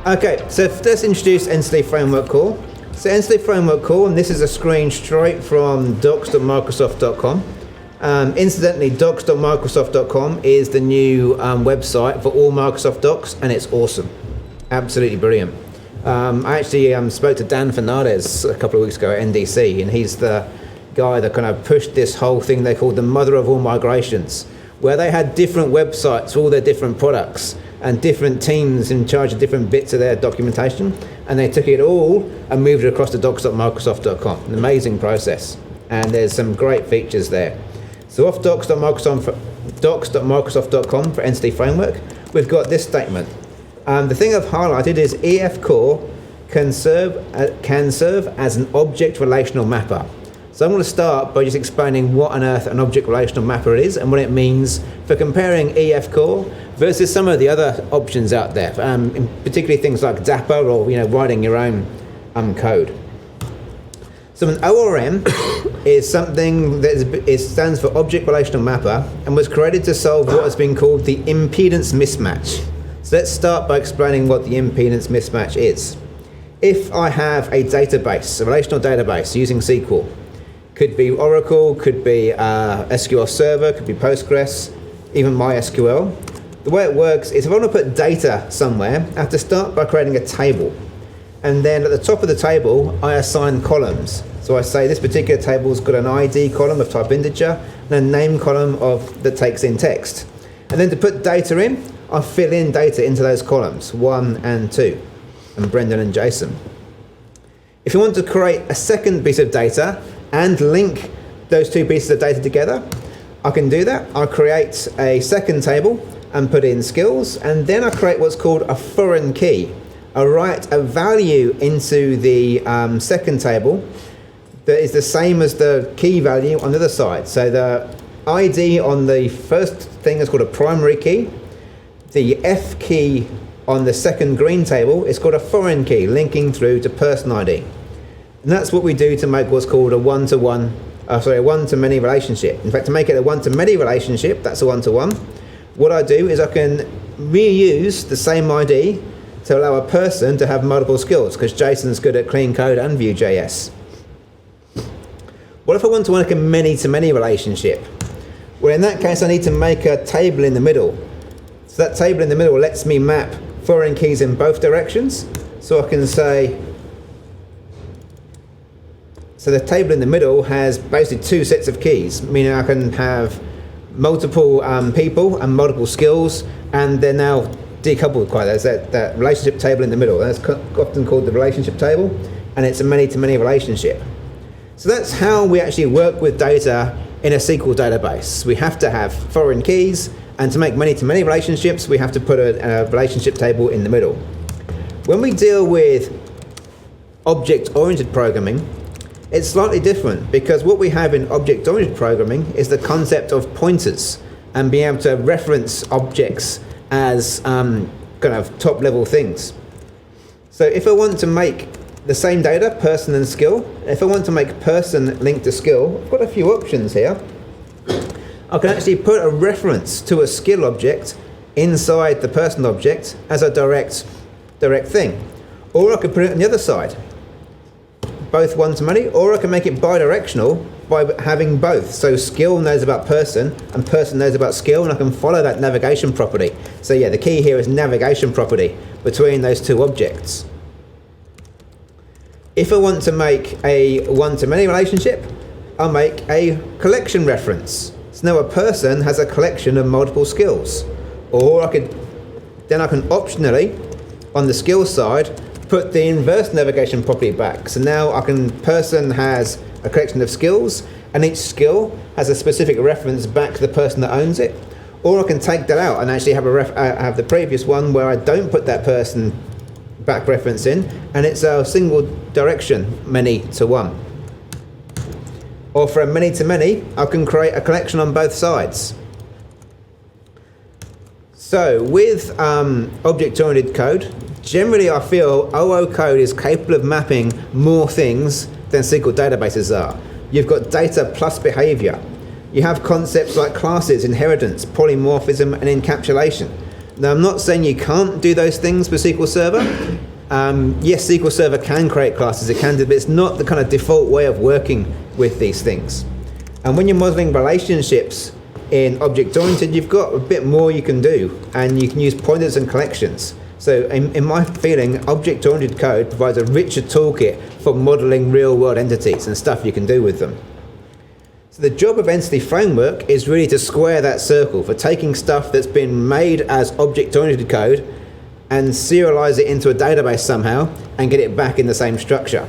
Okay, so let's introduce Entity Framework Call. So Entity Framework Call, and this is a screen straight from docs.microsoft.com. Incidentally, docs.microsoft.com is the new website for all Microsoft Docs, and it's awesome. Absolutely brilliant. I actually spoke to Dan Fernandez a couple of weeks ago at NDC, and he's the guy that kind of pushed this whole thing they called the mother of all migrations, where they had different websites for all their different products and different teams in charge of different bits of their documentation, and they took it all and moved it across to docs.microsoft.com. An amazing process, and there's some great features there. So off docs.microsoft.com for Entity Framework, we've got this statement. The thing I've highlighted is EF Core can serve as an object relational mapper. So I'm going to start by just explaining what on earth an object relational mapper is and what it means for comparing EF Core versus some of the other options out there, particularly things like Dapper or writing your own code. So an ORM is something that stands for Object Relational Mapper and was created to solve what has been called the impedance mismatch. So let's start by explaining what the impedance mismatch is. If I have a database, a relational database using SQL, could be Oracle, could be SQL Server, could be Postgres, even MySQL. The way it works is if I want to put data somewhere, I have to start by creating a table. And then at the top of the table, I assign columns. So I say this particular table's got an ID column of type integer and a name column that takes in text. And then to put data in, I fill in data into those columns, 1 and 2, and Brendan and Jason. If you want to create a second piece of data and link those two pieces of data together, I can do that. I create a second table and put in skills, and then I create what's called a foreign key. I write a value into the second table that is the same as the key value on the other side. So the ID on the first thing is called a primary key. The F key on the second green table is called a foreign key, linking through to person ID. And that's what we do to make what's called a one-to-many relationship. In fact, to make it a one-to-many relationship, that's a one-to-one. What I do is I can reuse the same ID to allow a person to have multiple skills, because Jason's good at clean code and Vue.js. What if I want to make a many-to-many relationship? Well, in that case, I need to make a table in the middle. So that table in the middle lets me map foreign keys in both directions. So I can say, so the table in the middle has basically two sets of keys, meaning I can have multiple people and multiple skills, and they're now decoupled quite. There's that relationship table in the middle. That's often called the relationship table, and it's a many-to-many relationship. So that's how we actually work with data in a SQL database. We have to have foreign keys, and to make many-to-many relationships, we have to put a relationship table in the middle. When we deal with object-oriented programming, it's slightly different, because what we have in object-oriented programming is the concept of pointers and being able to reference objects as kind of top-level things. So if I want to make the same data, person and skill, if I want to make person linked to skill, I've got a few options here. I can actually put a reference to a skill object inside the person object as a direct thing. Or I could put it on the other side, both one-to-many, or I can make it bidirectional by having both. So skill knows about person and person knows about skill, and I can follow that navigation property. So yeah, the key here is navigation property between those two objects. If I want to make a one-to-many relationship, I'll make a collection reference. So now a person has a collection of multiple skills. Or then I can optionally, on the skills side, put the inverse navigation property back. So now person has a collection of skills, and each skill has a specific reference back to the person that owns it. Or I can take that out and actually have the previous one where I don't put that person back reference in, and it's a single direction many-to-one. Or for a many-to-many, I can create a collection on both sides. So with object-oriented code, generally I feel OO code is capable of mapping more things than SQL databases are. You've got data plus behavior. You have concepts like classes, inheritance, polymorphism, and encapsulation. Now, I'm not saying you can't do those things with SQL Server. Yes, SQL Server can create classes, it can do, but it's not the kind of default way of working with these things. And when you're modeling relationships in object-oriented, you've got a bit more you can do, and you can use pointers and collections. So in my feeling, object-oriented code provides a richer toolkit for modeling real-world entities and stuff you can do with them. So the job of Entity Framework is really to square that circle, for taking stuff that's been made as object-oriented code and serialize it into a database somehow and get it back in the same structure.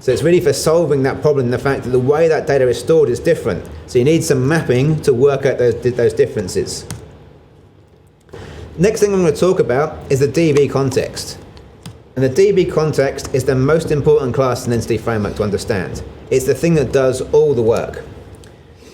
So it's really for solving that problem, the fact that the way that data is stored is different. So you need some mapping to work out those differences. Next thing I'm going to talk about is the DB context. And the DB context is the most important class in Entity Framework to understand. It's the thing that does all the work.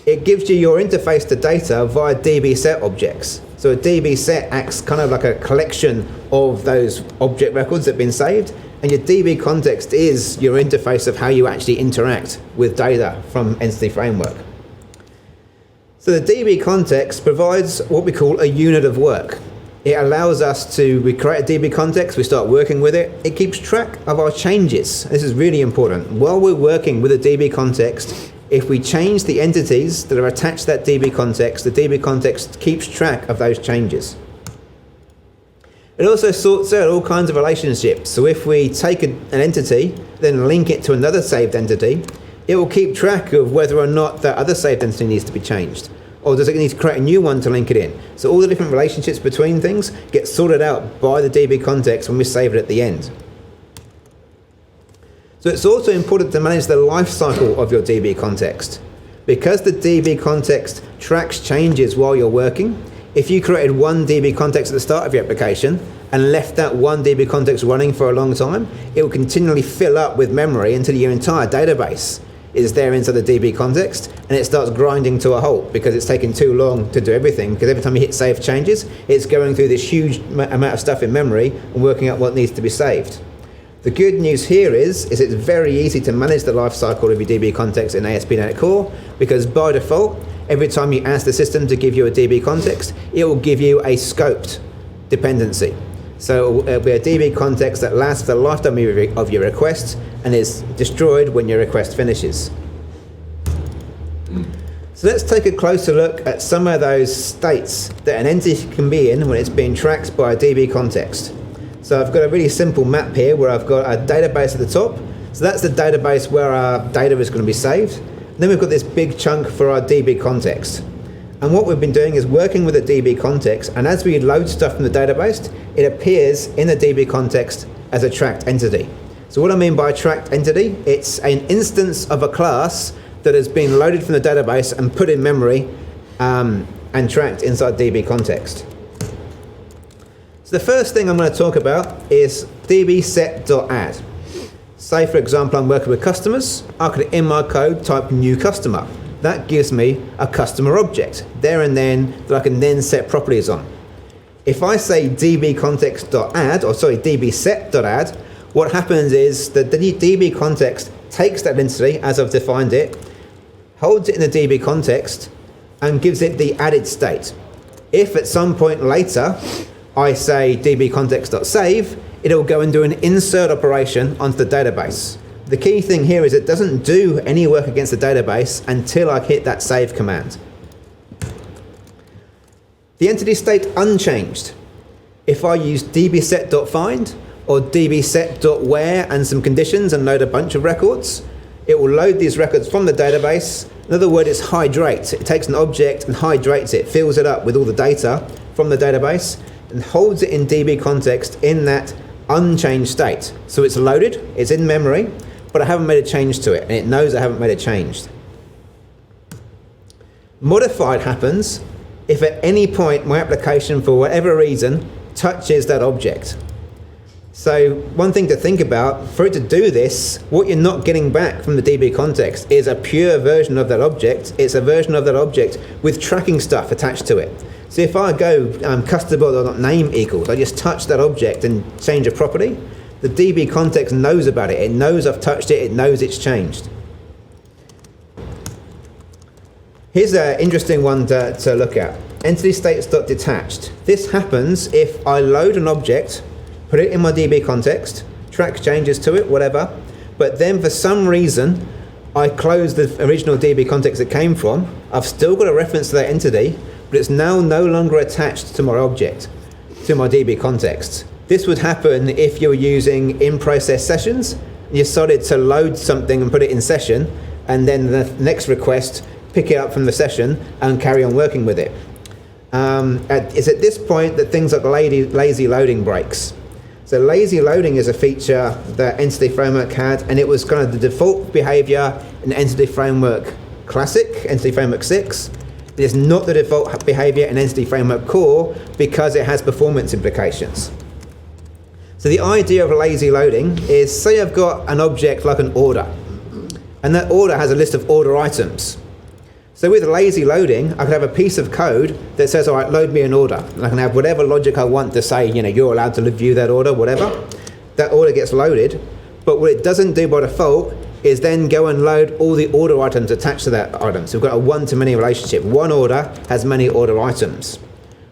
It gives you your interface to data via DB set objects. So a DB set acts kind of like a collection of those object records that have been saved, and your DB context is your interface of how you actually interact with data from Entity Framework. So the DB context provides what we call a unit of work. It allows us to, we create a DB context, we start working with it. It keeps track of our changes. This is really important. While we're working with a DB context, if we change the entities that are attached to that DB context, the DB context keeps track of those changes. It also sorts out all kinds of relationships. So if we take an entity, then link it to another saved entity, it will keep track of whether or not that other saved entity needs to be changed. Or does it need to create a new one to link it in? So all the different relationships between things get sorted out by the DB context when we save it at the end. So it's also important to manage the life cycle of your DB context. Because the DB context tracks changes while you're working, if you created one DB context at the start of your application and left that one DB context running for a long time, it will continually fill up with memory until your entire database is there inside the DB context, and it starts grinding to a halt because it's taking too long to do everything, because every time you hit save changes, it's going through this huge amount of stuff in memory and working out what needs to be saved. The good news here is it's very easy to manage the life cycle of your DB context in ASP.NET Core, because by default, every time you ask the system to give you a DB context, it will give you a scoped dependency. So it'll be a DB context that lasts for the lifetime of your request and is destroyed when your request finishes. So let's take a closer look at some of those states that an entity can be in when it's being tracked by a DB context. So I've got a really simple map here where I've got a database at the top. So that's the database where our data is going to be saved. And then we've got this big chunk for our DB context. And what we've been doing is working with a DB context, and as we load stuff from the database, it appears in the DB context as a tracked entity. So what I mean by a tracked entity, it's an instance of a class that has been loaded from the database and put in memory and tracked inside DB context. So the first thing I'm going to talk about is dbset.add. Say, for example, I'm working with customers. I could, in my code, type new customer. That gives me a customer object there and then that I can then set properties on. If I say dbcontext.add, or sorry, dbset.add, what happens is that the DB context takes that entity as I've defined it, holds it in the DB context, and gives it the added state. If at some point later I say dbcontext.save, it'll go and do an insert operation onto the database. The key thing here is it doesn't do any work against the database until I hit that save command. The entity state unchanged. If I use dbset.find or dbset.where and some conditions and load a bunch of records, it will load these records from the database. Another word is hydrate. It takes an object and hydrates it, fills it up with all the data from the database and holds it in DB context in that unchanged state. So it's loaded, it's in memory, but I haven't made a change to it, and it knows I haven't made a change. Modified happens if at any point my application, for whatever reason, touches that object. So one thing to think about, for it to do this, what you're not getting back from the DB context is a pure version of that object. It's a version of that object with tracking stuff attached to it. So if I go customer.name equals, I just touch that object and change a property, the DB context knows about it. It knows I've touched it. It knows it's changed. Here's an interesting one to look at. Entity states.detached. This happens if I load an object, put it in my DB context, track changes to it, whatever, but then for some reason I close the original DB context it came from. I've still got a reference to that entity, but it's now no longer attached to my object, to my DB context. This would happen if you're using in-process sessions. You decided to load something and put it in session, and then the next request pick it up from the session and carry on working with it. It's at this point that things like lazy loading breaks. So lazy loading is a feature that Entity Framework had, and it was kind of the default behavior in Entity Framework Classic, Entity Framework 6. It is not the default behavior in Entity Framework Core because it has performance implications. So the idea of lazy loading is, say I've got an object like an order, and that order has a list of order items. So with lazy loading, I can have a piece of code that says, all right, load me an order. And I can have whatever logic I want to say, you're allowed to view that order, whatever. That order gets loaded. But what it doesn't do by default is then go and load all the order items attached to that item. So we've got a one-to-many relationship. One order has many order items.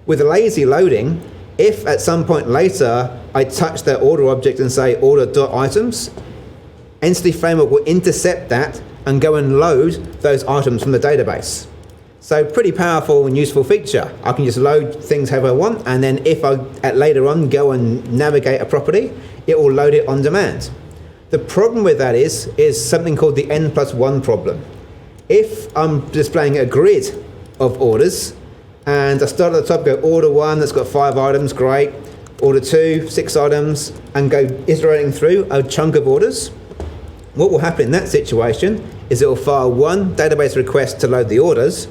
With lazy loading, if at some point later I touch that order object and say order.items, Entity Framework will intercept that and go and load those items from the database. So pretty powerful and useful feature. I can just load things however I want, and then if I later on go and navigate a property, it will load it on demand. The problem with that is something called the n+1 problem. If I'm displaying a grid of orders, and I start at the top, go order 1, that's got 5 items, great. Order 2, 6 items, and go iterating through a chunk of orders, what will happen in that situation is it will fire one database request to load the orders,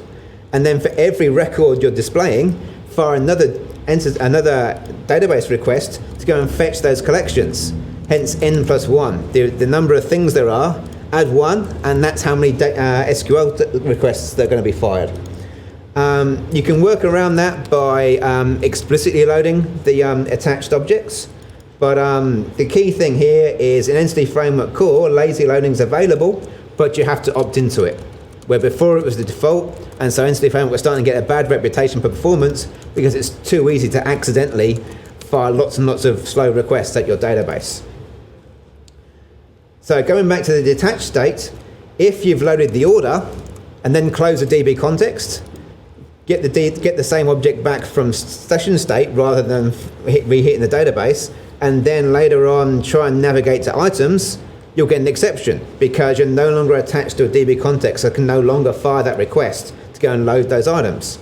and then for every record you're displaying, fire another database request to go and fetch those collections. Hence n+1, the number of things there are, add 1, and that's how many SQL requests that are going to be fired. You can work around that by explicitly loading the attached objects. But the key thing here is in Entity Framework Core, lazy loading is available, but you have to opt into it. Where before it was the default, and so Entity Framework was starting to get a bad reputation for performance because it's too easy to accidentally fire lots and lots of slow requests at your database. So going back to the detached state, if you've loaded the order and then close the DB context, get the same object back from session state rather than reheating the database, and then later on try and navigate to items, you'll get an exception because you're no longer attached to a DB context, so can no longer fire that request to go and load those items.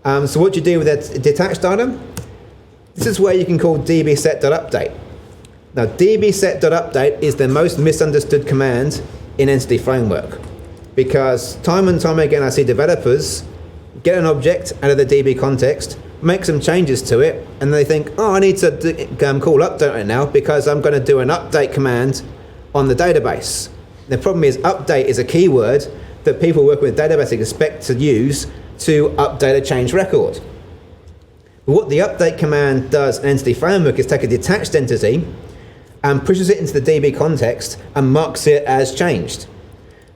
So what do you do with that detached item? This is where you can call dbset.update. Now dbset.update is the most misunderstood command in Entity Framework, because time and time again I see developers get an object out of the DB context, make some changes to it, and they think, oh, I need to call update right now because I'm going to do an update command on the database. The problem is update is a keyword that people working with databases expect to use to update a change record. But what the update command does in Entity Framework is take a detached entity and pushes it into the DB context and marks it as changed.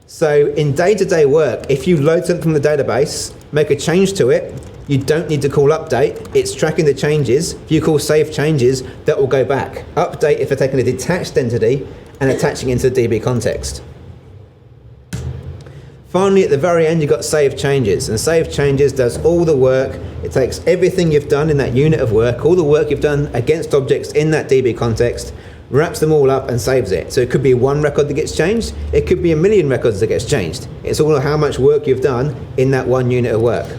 So in day-to-day work, if you load something from the database, make a change to it, you don't need to call update, it's tracking the changes. If you call save changes, that will go back. Update if you're taking a detached entity and attaching into the DB context. Finally, at the very end, you've got save changes, and save changes does all the work. It takes everything you've done in that unit of work, all the work you've done against objects in that DB context, wraps them all up and saves it. So it could be one record that gets changed, it could be a million records that gets changed. It's all how much work you've done in that one unit of work.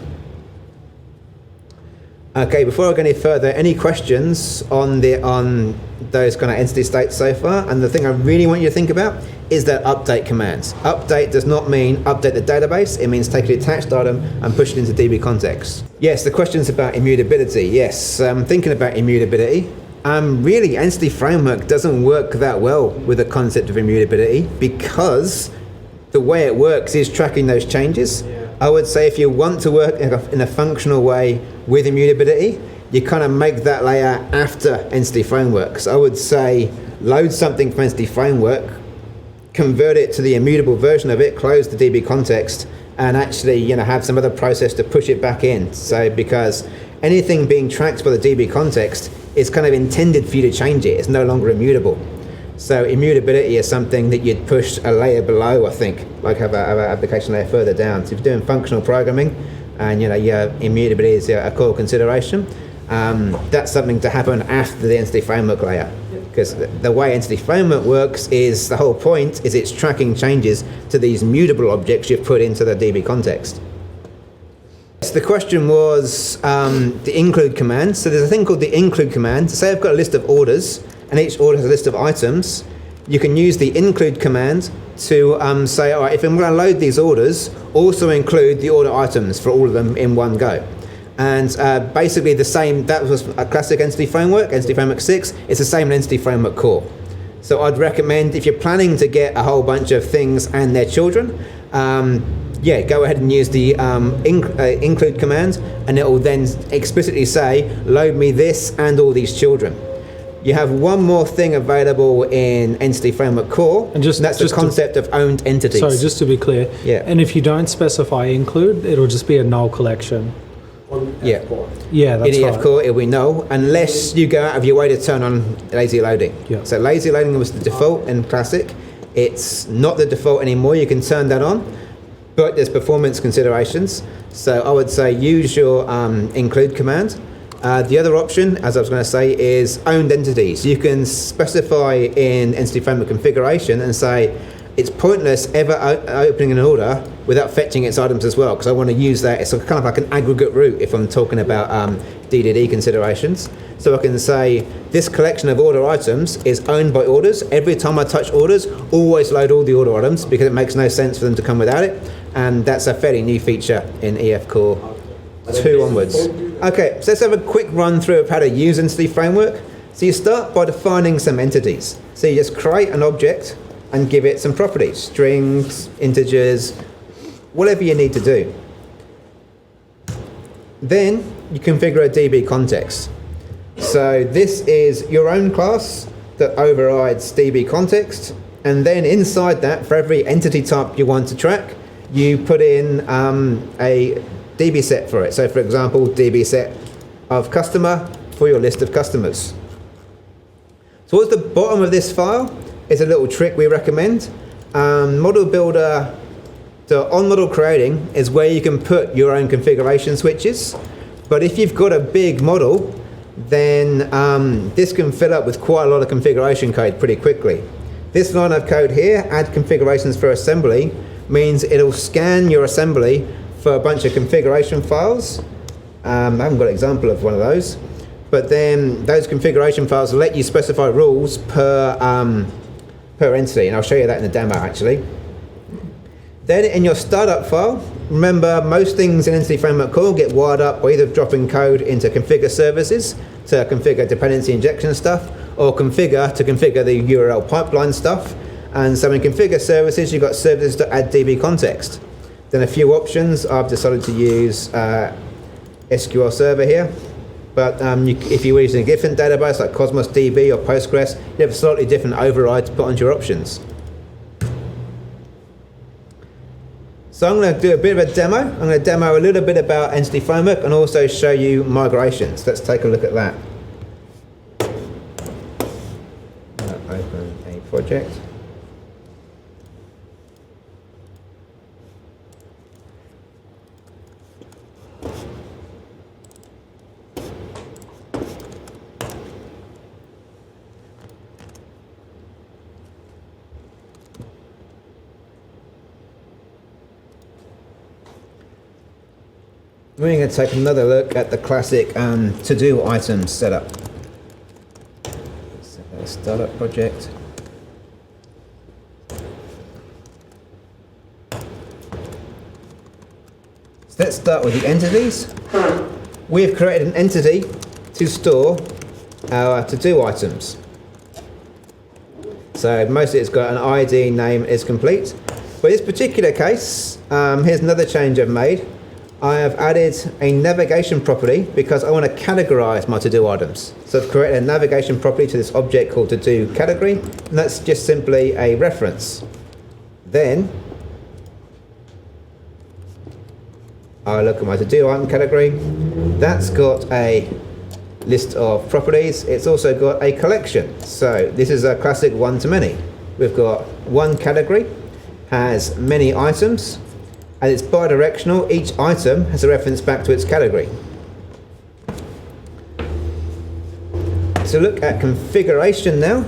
Okay, before I go any further, any questions on those kind of entity states so far? And the thing I really want you to think about is that update commands. Update does not mean update the database, it means take a detached item and push it into DB context. Yes, the question's about immutability. Yes, thinking about immutability. Really, Entity Framework doesn't work that well with the concept of immutability because the way it works is tracking those changes. I would say if you want to work in a functional way with immutability, you kind of make that layer after Entity Framework. So I would say load something from Entity Framework, convert it to the immutable version of it, close the DB context, and actually have some other process to push it back in. So because anything being tracked by the DB context is kind of intended for you to change it. It's no longer immutable. So immutability is something that you'd push a layer below, I think, like have an application layer further down. So if you're doing functional programming and your immutability is a core consideration, that's something to happen after the entity framework layer. Because the way entity framework works is, the whole point is it's tracking changes to these mutable objects you've put into the DB context. So the question was the include command. So there's a thing called the include command. So say I've got a list of orders, and each order has a list of items. You can use the include command to say, all right, if I'm going to load these orders, also include the order items for all of them in one go. And basically the same, that was a classic entity framework 6, it's the same in entity framework core. So I'd recommend, if you're planning to get a whole bunch of things and their children, go ahead and use the include command, and it will then explicitly say, load me this and all these children. You have one more thing available in Entity Framework Core, and that's the concept of owned entities. Sorry, just to be clear. Yeah. And if you don't specify include, it'll just be a null collection. Yeah. Yeah, that's in right. EF Core, it'll be null, unless you go out of your way to turn on lazy loading. Yeah. So lazy loading was the default in Classic. It's not the default anymore. You can turn that on, but there's performance considerations. So I would say use your include command. The other option, as I was going to say, is owned entities. You can specify in Entity Framework configuration and say, it's pointless ever opening an order without fetching its items as well, because I want to use that. It's kind of like an aggregate route if I'm talking about DDD considerations. So I can say, this collection of order items is owned by orders. Every time I touch orders, always load all the order items, because it makes no sense for them to come without it. And that's a fairly new feature in EF Core 2 onwards. Okay, so let's have a quick run through of how to use Entity Framework. So you start by defining some entities. So you just create an object and give it some properties, strings, integers, whatever you need to do. Then you configure a DB context. So this is your own class that overrides DB context, and then inside that, for every entity type you want to track, you put in a DB set for it. So for example, DB set of customer for your list of customers. Towards the bottom of this file is a little trick we recommend. Model Builder, so on model creating is where you can put your own configuration switches. But if you've got a big model, then this can fill up with quite a lot of configuration code pretty quickly. This line of code here, add configurations for assembly, means it'll scan your assembly for a bunch of configuration files. I haven't got an example of one of those, but then those configuration files let you specify rules per entity, and I'll show you that in the demo actually. Then in your startup file, remember most things in Entity Framework Core get wired up by either dropping code into configure services to configure dependency injection stuff, or configure to configure the URL pipeline stuff. And so in configure services, you've got services to add DB context. Then a few options. I've decided to use SQL Server here. But if you're using a different database like Cosmos DB or Postgres, you have a slightly different override to put onto your options. So I'm going to do a bit of a demo. I'm going to demo a little bit about Entity Framework and also show you migrations. Let's take a look at that. Open a project. We're going to take another look at the classic to-do items setup. So a startup project. So let's start with the entities. We have created an entity to store our to-do items. So mostly it's got an ID, name is complete. But in this particular case, here's another change I've made. I have added a navigation property because I want to categorize my to-do items. So I've created a navigation property to this object called to-do category, and that's just simply a reference. Then I look at my to-do item category. That's got a list of properties. It's also got a collection. So this is a classic one-to-many. We've got one category, has many items, and it's bidirectional. Each item has a reference back to its category. So look at configuration now.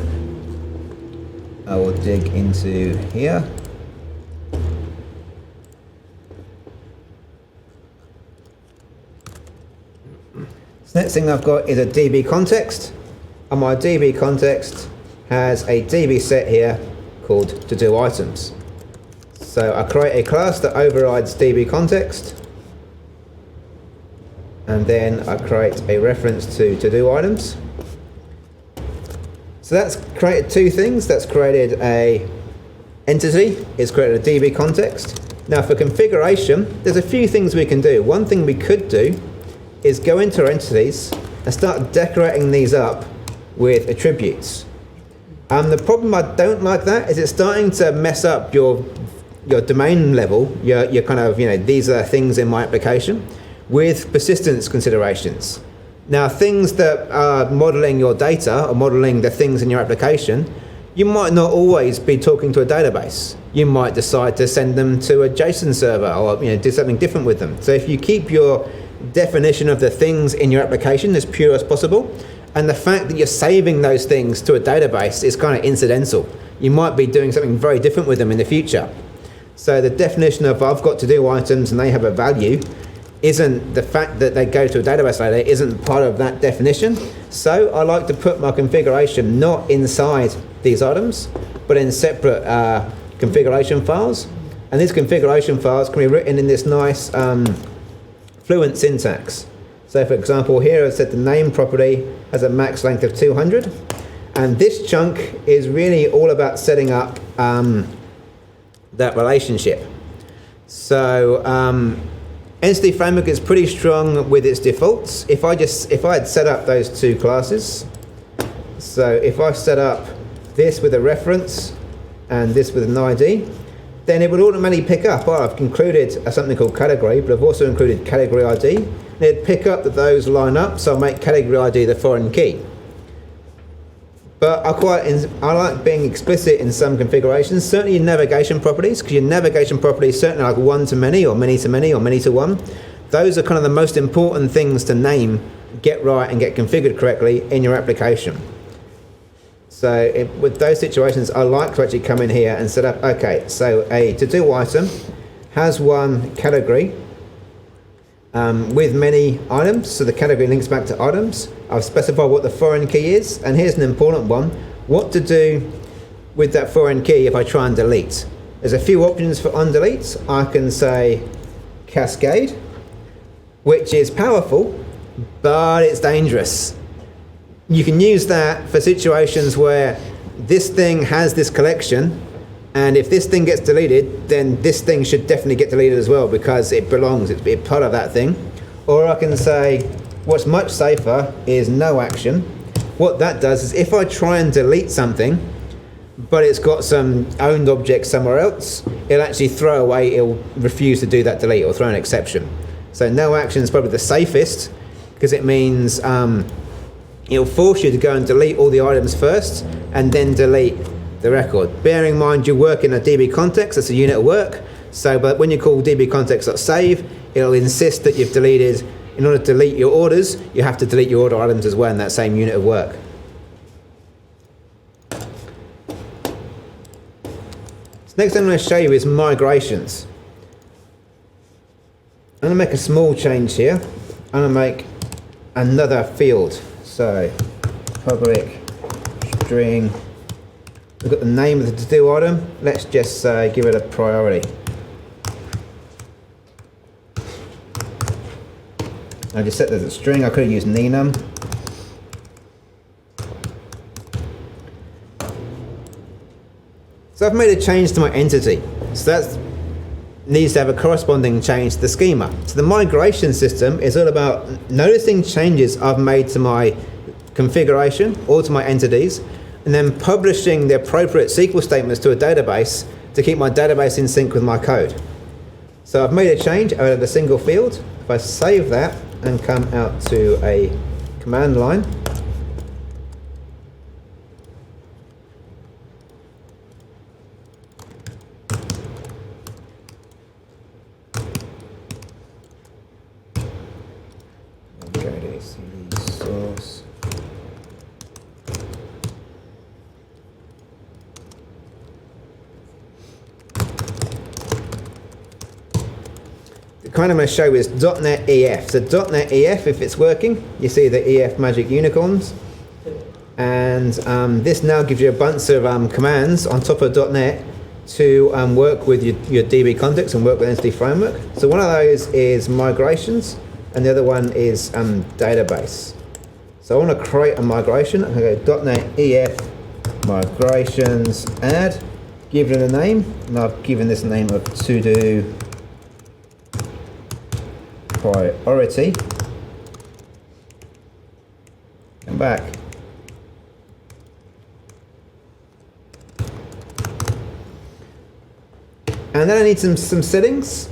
I will dig into here. So next thing I've got is a DB context, and my DB context has a DB set here called to do items. So I create a class that overrides DB context, and then I create a reference to do items. So that's created two things. That's created a entity, it's created a DB context. Now for configuration, there's a few things we can do. One thing we could do is go into our entities and start decorating these up with attributes. The problem I don't like that is it's starting to mess up your domain level, your kind of, these are things in my application, with persistence considerations. Now, things that are modeling your data or modeling the things in your application, you might not always be talking to a database. You might decide to send them to a JSON server or do something different with them. So if you keep your definition of the things in your application as pure as possible, and the fact that you're saving those things to a database is kind of incidental. You might be doing something very different with them in the future. So the definition of I've got to do items and they have a value isn't the fact that they go to a database later, isn't part of that definition. So I like to put my configuration not inside these items, but in separate configuration files. And these configuration files can be written in this nice fluent syntax. So for example, here I said the name property has a max length of 200. And this chunk is really all about setting up that relationship. So Entity Framework is pretty strong with its defaults. If I had set up those two classes, so if I set up this with a reference and this with an ID, then it would automatically pick up, I've included something called category, but I've also included category ID. And it'd pick up that those line up, so I'll make category ID the foreign key. But I like being explicit in some configurations, certainly in navigation properties, because your navigation properties, certainly like one-to-many or many-to-many or many-to-one, those are kind of the most important things to name, get right and get configured correctly in your application. So with those situations, I like to actually come in here and set up, okay, so a to-do item has one category with many items, so the category links back to items. I've specified what the foreign key is, and here's an important one, what to do with that foreign key if I try and delete. There's a few options for undelete. I can say cascade, which is powerful, but it's dangerous. You can use that for situations where this thing has this collection, and if this thing gets deleted, then this thing should definitely get deleted as well because it belongs, it's part of that thing. Or I can say, what's much safer is no action. What that does is if I try and delete something, but it's got some owned object somewhere else, it'll actually throw away, it'll refuse to do that delete or throw an exception. So no action is probably the safest because it means it'll force you to go and delete all the items first and then delete the record. Bearing in mind you work in a DB context, that's a unit of work, so but when you call DB context.save, it'll insist that you've deleted, in order to delete your orders, you have to delete your order items as well in that same unit of work. So next thing I'm going to show you is migrations. I'm going to make a small change here. I'm going to make another field. So public string, we've got the name of the to-do item. Let's just give it a priority. I just set that as a string. I could have used nenum. So I've made a change to my entity. So that needs to have a corresponding change to the schema. So the migration system is all about noticing changes I've made to my configuration or to my entities, and then publishing the appropriate SQL statements to a database to keep my database in sync with my code. So I've made a change out of the single field. If I save that and come out to a command line, source. The kind I'm going to show is .NET EF. So .NET EF, if it's working, you see the EF magic unicorns. And this now gives you a bunch of commands on top of .NET to work with your DB context and work with Entity Framework. So one of those is migrations, and the other one is database. So I want to create a migration. I'm going to go .NET EF migrations add, give it a name, and I've given this a name of to do priority. Come back. And then I need some settings.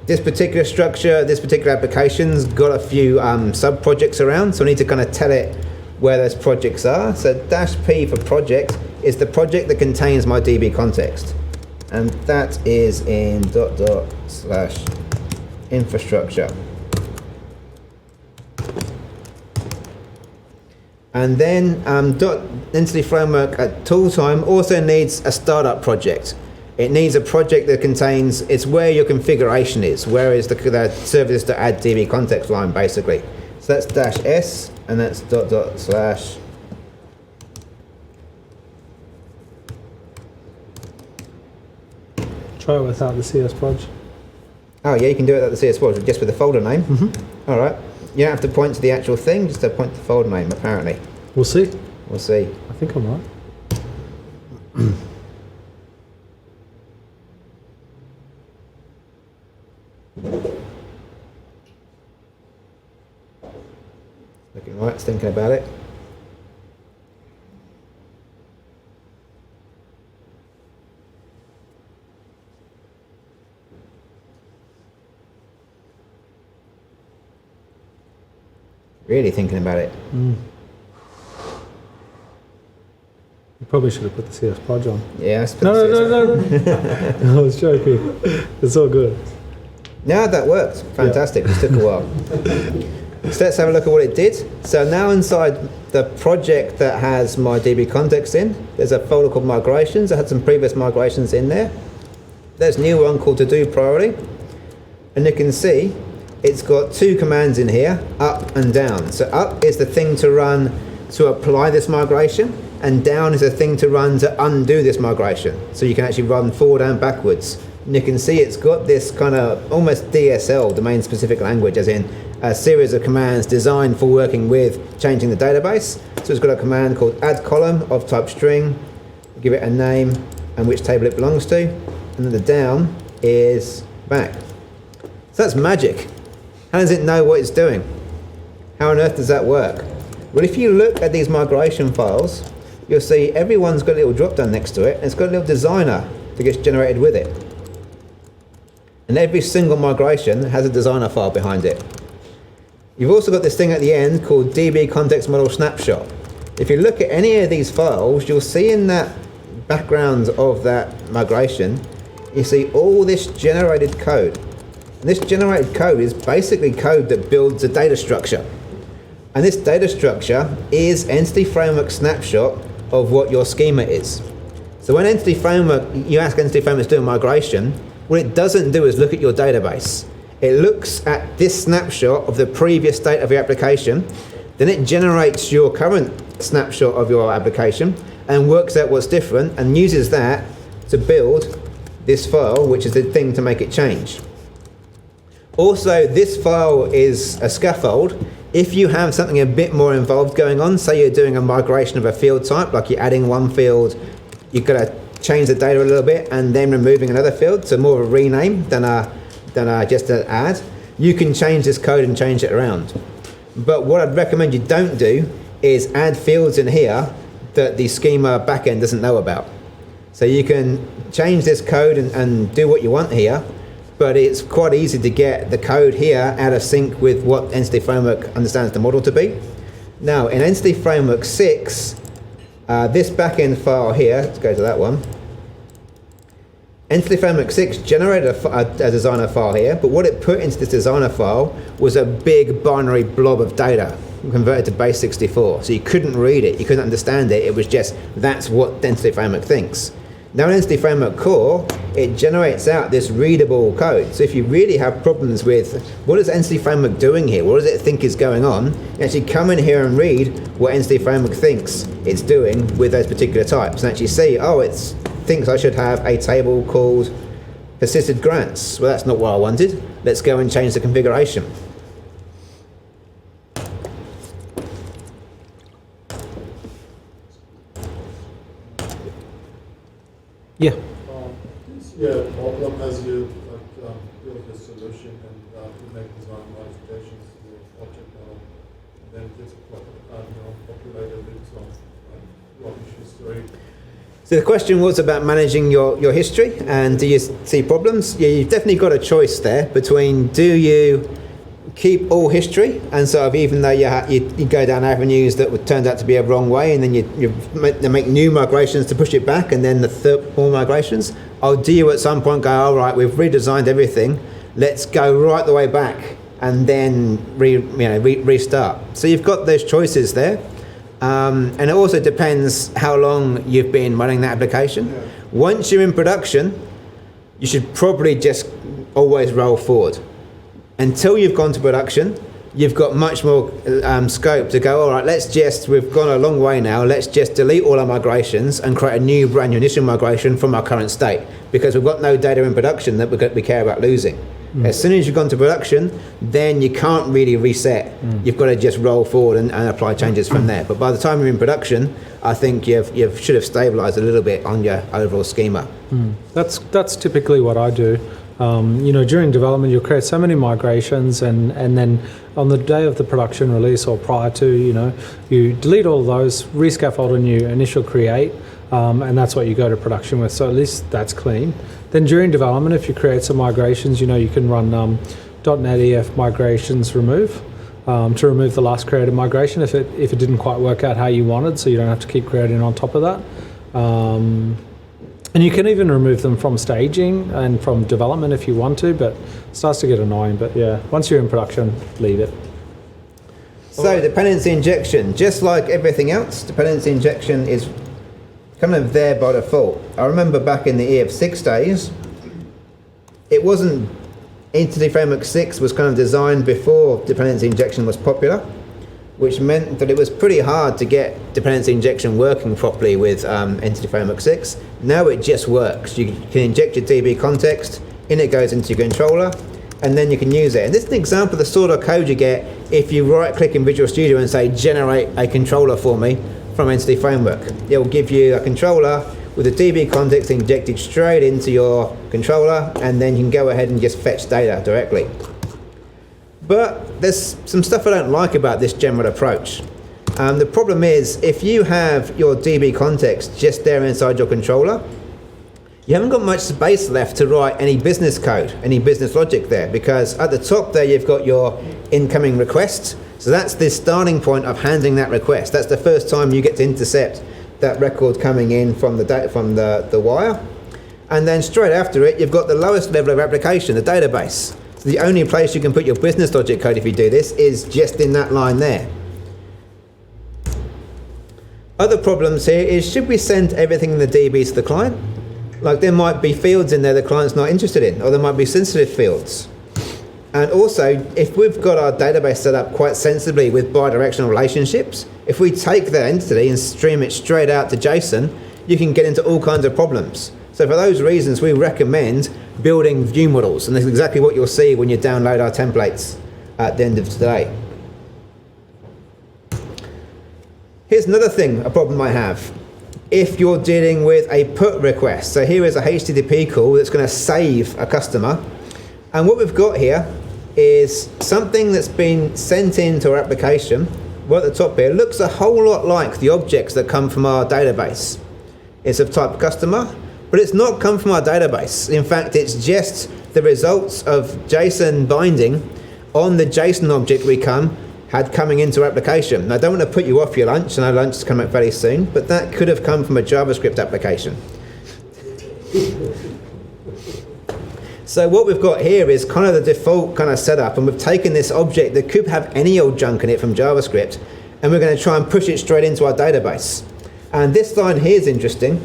This particular structure, this particular application's got a few sub-projects around, so I need to kind of tell it where those projects are. So -p for project is the project that contains my DB context. And that is in / infrastructure. And then Entity Framework at tool time also needs a startup project. It needs a project that contains, it's where your configuration is, where is the service to add DB context line, basically. So that's -s, and that's /. Try it without the CS project. Oh yeah, you can do it without the CS project, just with the folder name. Mm-hmm. All right. You don't have to point to the actual thing, just to point to the folder name, apparently. We'll see. We'll see. I think I'm right. Looking right, it's thinking about it. Really thinking about it. You probably should have put the CS Podge on. Yeah, no. I was joking. It's all good. Now that worked. Fantastic. Yeah. It took a while. So let's have a look at what it did. So now inside the project that has my DB context in, there's a folder called migrations. I had some previous migrations in there. There's a new one called to do priority. And you can see it's got two commands in here, up and down. So up is the thing to run to apply this migration, and down is the thing to run to undo this migration. So you can actually run forward and backwards. And you can see it's got this kind of almost DSL, domain specific language, as in a series of commands designed for working with changing the database. So it's got a command called add column of type string, give it a name and which table it belongs to, and then the down is back. So that's magic. How does it know what it's doing? How on earth does that work? Well, if you look at these migration files, you'll see everyone's got a little drop down next to it, and it's got a little designer that gets generated with it. And every single migration has a designer file behind it. You've also got this thing at the end called DB context model snapshot. If you look at any of these files, you'll see in that background of that migration, you see all this generated code. And this generated code is basically code that builds a data structure. And this data structure is Entity Framework snapshot of what your schema is. So when Entity Framework, you ask Entity Framework to do a migration, what it doesn't do is look at your database. It looks at this snapshot of the previous state of your application, then it generates your current snapshot of your application and works out what's different and uses that to build this file, which is the thing to make it change. Also, this file is a scaffold. If you have something a bit more involved going on, say you're doing a migration of a field type, like you're adding one field, you've got to change the data a little bit and then removing another field, so more of a rename than just an add, you can change this code and change it around. But what I'd recommend you don't do is add fields in here that the schema backend doesn't know about. So you can change this code and do what you want here, but it's quite easy to get the code here out of sync with what Entity Framework understands the model to be. Now, in Entity Framework 6, this backend file here, let's go to that one. Entity Framework 6 generated a designer file here, but what it put into this designer file was a big binary blob of data converted to base 64. So you couldn't read it, you couldn't understand it, it was just, that's what Entity Framework thinks. Now in Entity Framework Core, it generates out this readable code. So if you really have problems with what is Entity Framework doing here, what does it think is going on, you actually come in here and read what Entity Framework thinks it's doing with those particular types, and actually see, oh, it thinks I should have a table called persisted grants. Well, that's not what I wanted. Let's go and change the configuration. Yeah. Yeah, problem as you build a solution and you make design modifications to the object model, and then it gets populated with some rubbish history. So the question was about managing your history, and do you see problems? Yeah, you've definitely got a choice there between, do you keep all history, and sort of even though you go down avenues that would turned out to be a wrong way, and then you make new migrations to push it back, and then more migrations, or do you at some point go, all right, we've redesigned everything, let's go right the way back and then restart. So you've got those choices there, and it also depends how long you've been running that application. Yeah. Once you're in production, you should probably just always roll forward. Until you've gone to production, you've got much more scope to go, all right, we've gone a long way now, let's just delete all our migrations and create a new brand new initial migration from our current state, because we've got no data in production that we care about losing. As soon as you've gone to production, then you can't really reset. You've got to just roll forward and apply changes from there. But by the time you're in production, I think you should have stabilized a little bit on your overall schema. That's typically what I do. During development, you'll create so many migrations, and then on the day of the production release or prior to, you delete all of those, rescaffold a new initial create, and that's what you go to production with. So at least that's clean. Then during development, if you create some migrations, you can run .NET EF migrations remove to remove the last created migration if it didn't quite work out how you wanted, so you don't have to keep creating on top of that. And you can even remove them from staging and from development if you want to, but it starts to get annoying. But yeah, once you're in production, leave it. So dependency injection, just like everything else, dependency injection is kind of there by default. I remember back in the EF6 days, it wasn't, Entity Framework 6 was kind of designed before dependency injection was popular, which meant that it was pretty hard to get dependency injection working properly with Entity Framework 6. Now it just works. You can inject your DB context, in it goes into your controller, and then you can use it. And this is an example of the sort of code you get if you right-click in Visual Studio and say, generate a controller for me from Entity Framework. It will give you a controller with a DB context injected straight into your controller, and then you can go ahead and just fetch data directly. But there's some stuff I don't like about this general approach. The problem is, if you have your DB context just there inside your controller, you haven't got much space left to write any business code, any business logic there, because at the top there you've got your incoming request. So that's the starting point of handling that request. That's the first time you get to intercept that record coming in from the data from the wire. And then straight after it, you've got the lowest level of application, the database. So the only place you can put your business logic code if you do this is just in that line there. Other problems here is, should we send everything in the DB to the client? Like, there might be fields in there the client's not interested in, or there might be sensitive fields. And also, if we've got our database set up quite sensibly with bidirectional relationships, if we take that entity and stream it straight out to JSON, you can get into all kinds of problems. So for those reasons, we recommend building view models, and this is exactly what you'll see when you download our templates at the end of today. Here's another thing, a problem I have. If you're dealing with a put request, so here is a HTTP call that's going to save a customer, and what we've got here is something that's been sent into our application, right at the top here, looks a whole lot like the objects that come from our database. It's of type customer, but it's not come from our database. In fact, it's just the results of JSON binding on the JSON object we had coming into our application. Now, I don't want to put you off your lunch, and our lunch is coming up very soon, but that could have come from a JavaScript application. So what we've got here is kind of the default kind of setup, and we've taken this object that could have any old junk in it from JavaScript, and we're going to try and push it straight into our database. And this line here is interesting,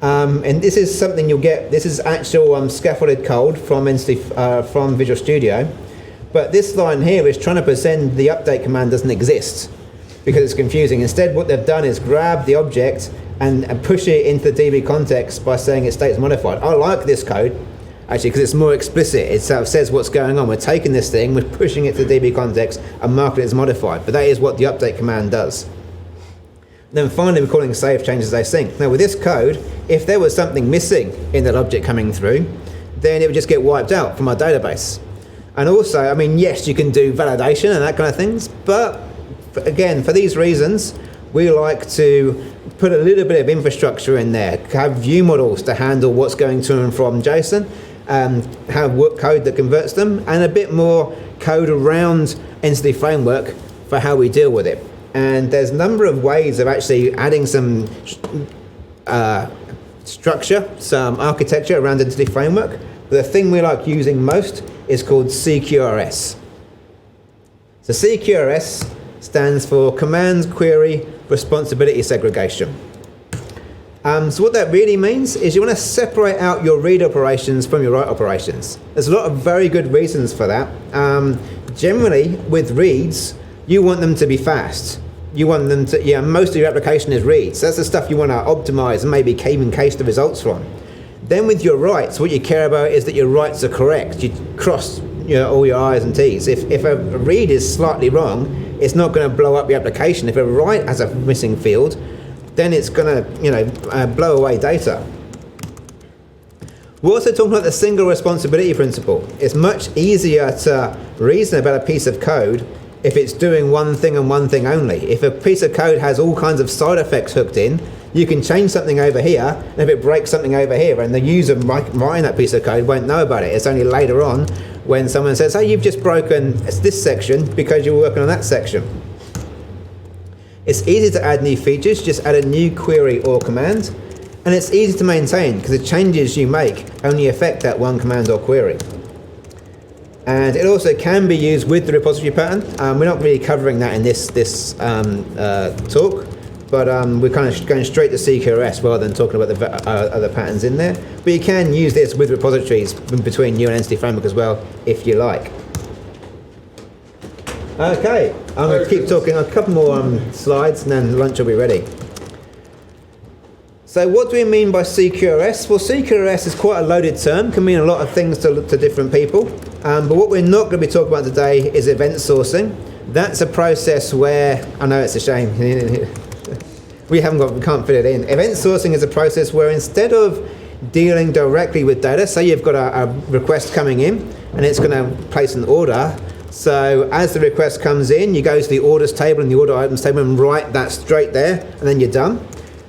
and this is something you'll get. This is actual scaffolded code from from Visual Studio, but this line here is trying to pretend the update command doesn't exist because it's confusing. Instead, what they've done is grab the object and push it into the DB context by saying its state is modified. I like this code, actually, because it's more explicit. It sort of says what's going on. We're taking this thing, we're pushing it to the DB context and marking it as modified. But that is what the update command does. Then finally, we're calling save changes as async. Now, with this code, if there was something missing in that object coming through, then it would just get wiped out from our database. And also, I mean, yes, you can do validation and that kind of things, but again, for these reasons, we like to put a little bit of infrastructure in there, have view models to handle what's going to and from JSON, have code that converts them, and a bit more code around Entity Framework for how we deal with it. And there's a number of ways of actually adding some structure, some architecture around Entity Framework. But the thing we like using most is called CQRS. So CQRS stands for Command Query Responsibility Segregation. So what that really means is you want to separate out your read operations from your write operations. There's a lot of very good reasons for that. Generally, with reads, you want them to be fast. You want them to, most of your application is reads. That's the stuff you want to optimize and maybe even cache the results from. Then with your writes, what you care about is that your writes are correct. You cross all your I's and T's. If a read is slightly wrong, it's not going to blow up your application. If a write has a missing field, then it's going to blow away data. We're also talking about the single responsibility principle. It's much easier to reason about a piece of code if it's doing one thing and one thing only. If a piece of code has all kinds of side effects hooked in, you can change something over here, and if it breaks something over here, and the user writing that piece of code won't know about it. It's only later on when someone says, hey, you've just broken this section because you were working on that section. It's easy to add new features, just add a new query or command, and it's easy to maintain because the changes you make only affect that one command or query. And it also can be used with the repository pattern. We're not really covering that in this talk, but we're kind of going straight to CQRS rather than talking about the other patterns in there. But you can use this with repositories between you and Entity Framework as well, if you like. Okay, I'm going to keep talking a couple more slides and then lunch will be ready. So what do we mean by CQRS? Well, CQRS is quite a loaded term, can mean a lot of things to different people. But what we're not going to be talking about today is event sourcing. That's a process where, I know it's a shame, we can't fit it in. Event sourcing is a process where instead of dealing directly with data, say you've got a request coming in and it's going to place an order. So as the request comes in, you go to the orders table and the order items table and write that straight there, and then you're done.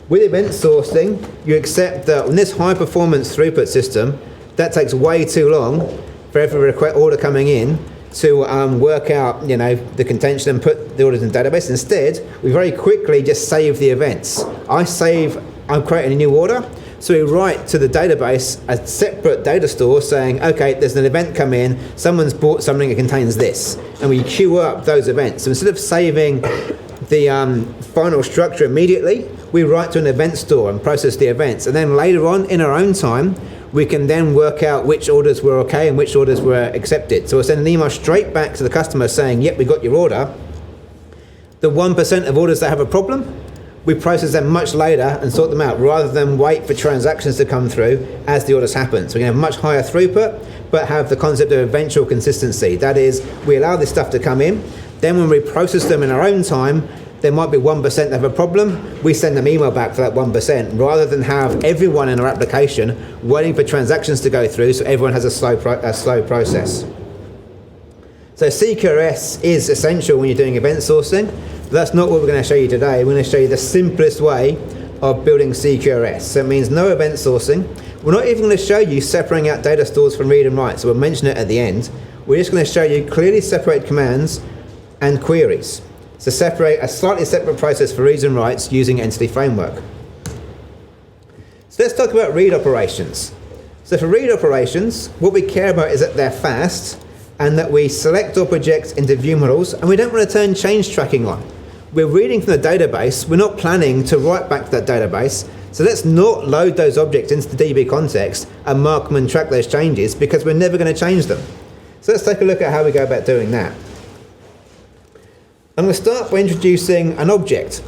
With event sourcing, you accept that on this high performance throughput system, that takes way too long for every order coming in to work out the contention and put the orders in the database. Instead, we very quickly just save the events. I'm creating a new order, so we write to the database a separate data store saying, okay, there's an event come in, someone's bought something that contains this, and we queue up those events. So instead of saving the final structure immediately, we write to an event store and process the events, and then later on in our own time, we can then work out which orders were okay and which orders were accepted. So we'll send an email straight back to the customer saying, yep, we got your order. The 1% of orders that have a problem, we process them much later and sort them out rather than wait for transactions to come through as the orders happen. So we can have much higher throughput, but have the concept of eventual consistency. That is, we allow this stuff to come in, then when we process them in our own time, there might be 1% that have a problem, we send them email back for that 1%, rather than have everyone in our application waiting for transactions to go through so everyone has a slow process. So CQRS is essential when you're doing event sourcing, but that's not what we're going to show you today. We're going to show you the simplest way of building CQRS. So it means no event sourcing. We're not even going to show you separating out data stores from read and write, so we'll mention it at the end. We're just going to show you clearly separated commands and queries. So separate a slightly separate process for reads and writes using Entity Framework. So let's talk about read operations. So for read operations, what we care about is that they're fast and that we select or project into view models, and we don't want to turn change tracking on. We're reading from the database, we're not planning to write back to that database, so let's not load those objects into the DB context and mark them and track those changes because we're never going to change them. So let's take a look at how we go about doing that. I'm going to start by introducing an object.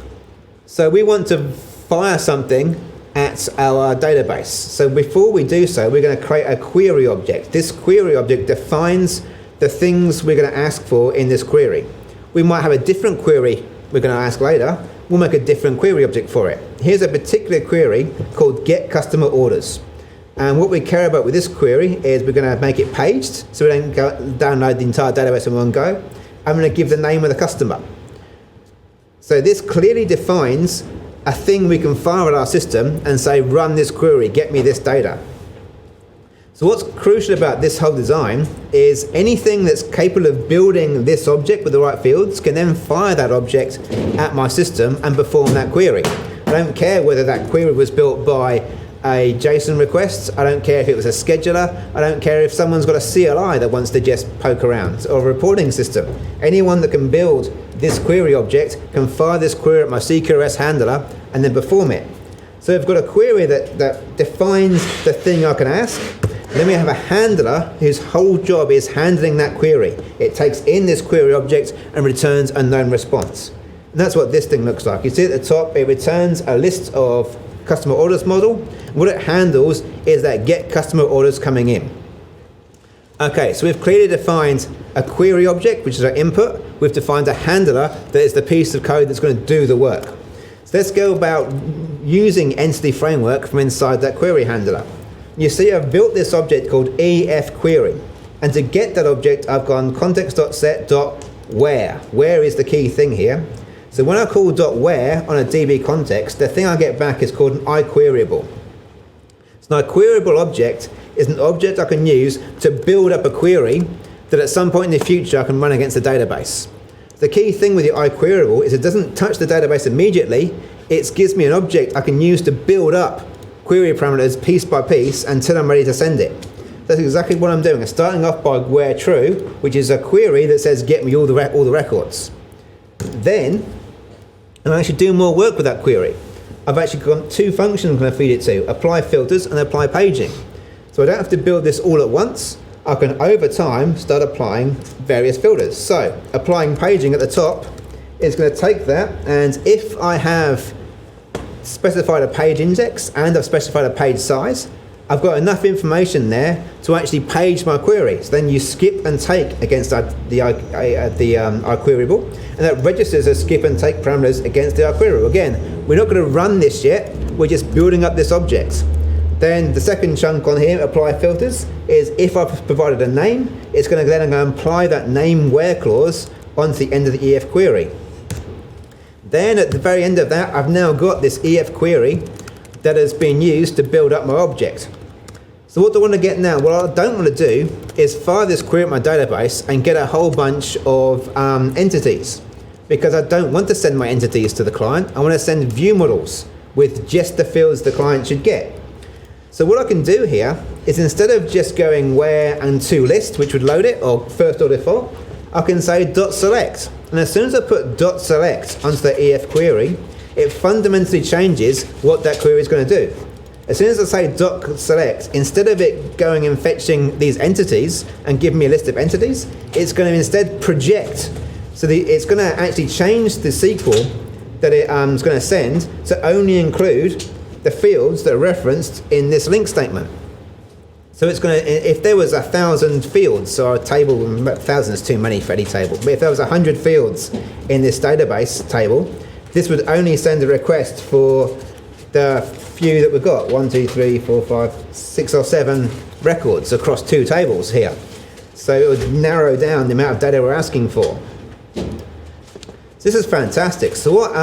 So we want to fire something at our database. So before we do so, we're going to create a query object. This query object defines the things we're going to ask for in this query. We might have a different query we're going to ask later. We'll make a different query object for it. Here's a particular query called get customer orders. And what we care about with this query is we're going to make it paged, so we don't download the entire database in one go. I'm going to give the name of the customer. So this clearly defines a thing we can fire at our system and say, run this query, get me this data. So what's crucial about this whole design is anything that's capable of building this object with the right fields can then fire that object at my system and perform that query. I don't care whether that query was built by a JSON request, I don't care if it was a scheduler, I don't care if someone's got a CLI that wants to just poke around, or a reporting system. Anyone that can build this query object can fire this query at my CQRS handler and then perform it. So we've got a query that defines the thing I can ask. Then we have a handler whose whole job is handling that query. It takes in this query object and returns a known response. And that's what this thing looks like. You see at the top, it returns a list of customer orders model. What it handles is that get customer orders coming in. Okay, so we've clearly defined a query object, which is our input. We've defined a handler that is the piece of code that's going to do the work. So let's go about using Entity Framework from inside that query handler. You see I've built this object called EFQuery. And to get that object, I've gone context.set.where. Where is the key thing here. So when I call .where on a DB context, the thing I get back is called an iQueryable. So an iQueryable object is an object I can use to build up a query that at some point in the future I can run against a database. The key thing with the iQueryable is it doesn't touch the database immediately, it gives me an object I can use to build up query parameters piece by piece until I'm ready to send it. That's exactly what I'm doing. I'm starting off by where true, which is a query that says get me all the records. Then, and I actually do more work with that query. I've actually got two functions I'm going to feed it to, apply filters and apply paging. So I don't have to build this all at once. I can, over time, start applying various filters. So applying paging at the top is going to take that, and if I have specified a page index and I've specified a page size, I've got enough information there to actually page my query. So then you skip and take against the iQueryable, and that registers as skip and take parameters against the iQueryable. Again, we're not going to run this yet, we're just building up this object. Then the second chunk on here, apply filters, is if I've provided a name, it's going to then go and apply that name where clause onto the end of the EF query. Then at the very end of that, I've now got this EF query that has been used to build up my object. So what do I want to get now? What I don't want to do is fire this query at my database and get a whole bunch of entities, because I don't want to send my entities to the client. I want to send view models with just the fields the client should get. So what I can do here is, instead of just going where and to list, which would load it, or first or default, I can say .select. And as soon as I put .select onto the EF query, it fundamentally changes what that query is going to do. As soon as I say .select, instead of it going and fetching these entities and giving me a list of entities, it's going to instead project. So it's going to actually change the SQL that it's going to send to only include the fields that are referenced in this link statement. So it's going to, if there was 1,000 fields, so a table, 1,000 is too many for any table, but if there was 100 fields in this database table, this would only send a request for the few that we've got, 1, 2, 3, 4, 5, 6 or 7 records across 2 tables here. So it would narrow down the amount of data we're asking for. So this is fantastic. So what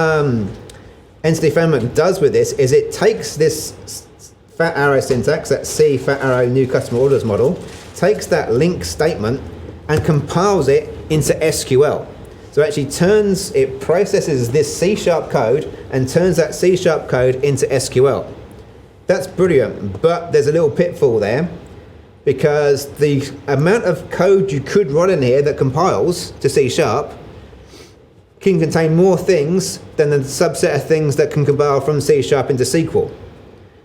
Entity Framework does with this is it takes this fat arrow syntax, that C fat arrow new customer orders model, takes that link statement and compiles it into SQL. So it actually it processes this C# code and turns that C# code into SQL. That's brilliant, but there's a little pitfall there, because the amount of code you could run in here that compiles to C# can contain more things than the subset of things that can compile from C# into SQL.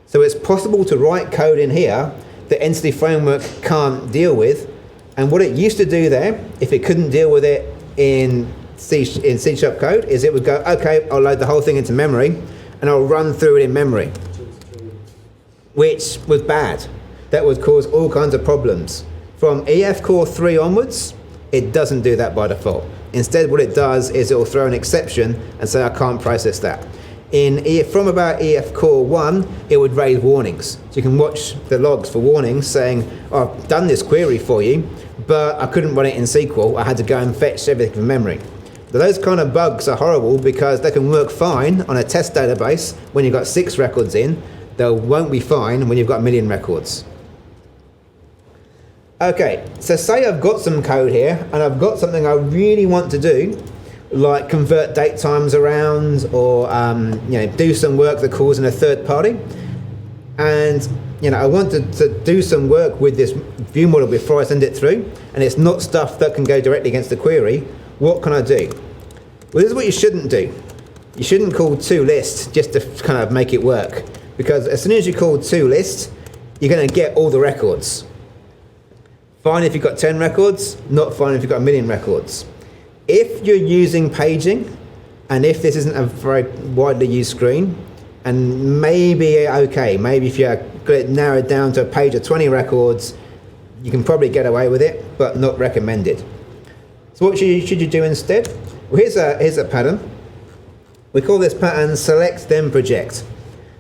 So it's possible to write code in here that Entity Framework can't deal with, and what it used to do there, if it couldn't deal with it in C# code, is it would go, okay, I'll load the whole thing into memory, and I'll run through it in memory, which was bad. That would cause all kinds of problems. From EF Core 3 onwards, it doesn't do that by default. Instead, what it does is it will throw an exception and say, I can't process that. From about EF Core 1, it would raise warnings. So you can watch the logs for warnings saying, oh, I've done this query for you, but I couldn't run it in SQL. I had to go and fetch everything from memory. But those kind of bugs are horrible because they can work fine on a test database when you've got 6 records in. They won't be fine when you've got 1 million records. Okay, so say I've got some code here and I've got something I really want to do, like convert date times around, or do some work that calls in a third party. And I want to do some work with this view model before I send it through, and it's not stuff that can go directly against the query. What can I do? Well, this is what you shouldn't do. You shouldn't call toList just to kind of make it work, because as soon as you call toList, you're going to get all the records. Fine if you've got 10 records, not fine if you've got 1 million records. If you're using paging, and if this isn't a very widely used screen, and maybe if you got it narrowed down to a page of 20 records, you can probably get away with it, but not recommended. So what should you do instead? Well, here's a pattern. We call this pattern select then project.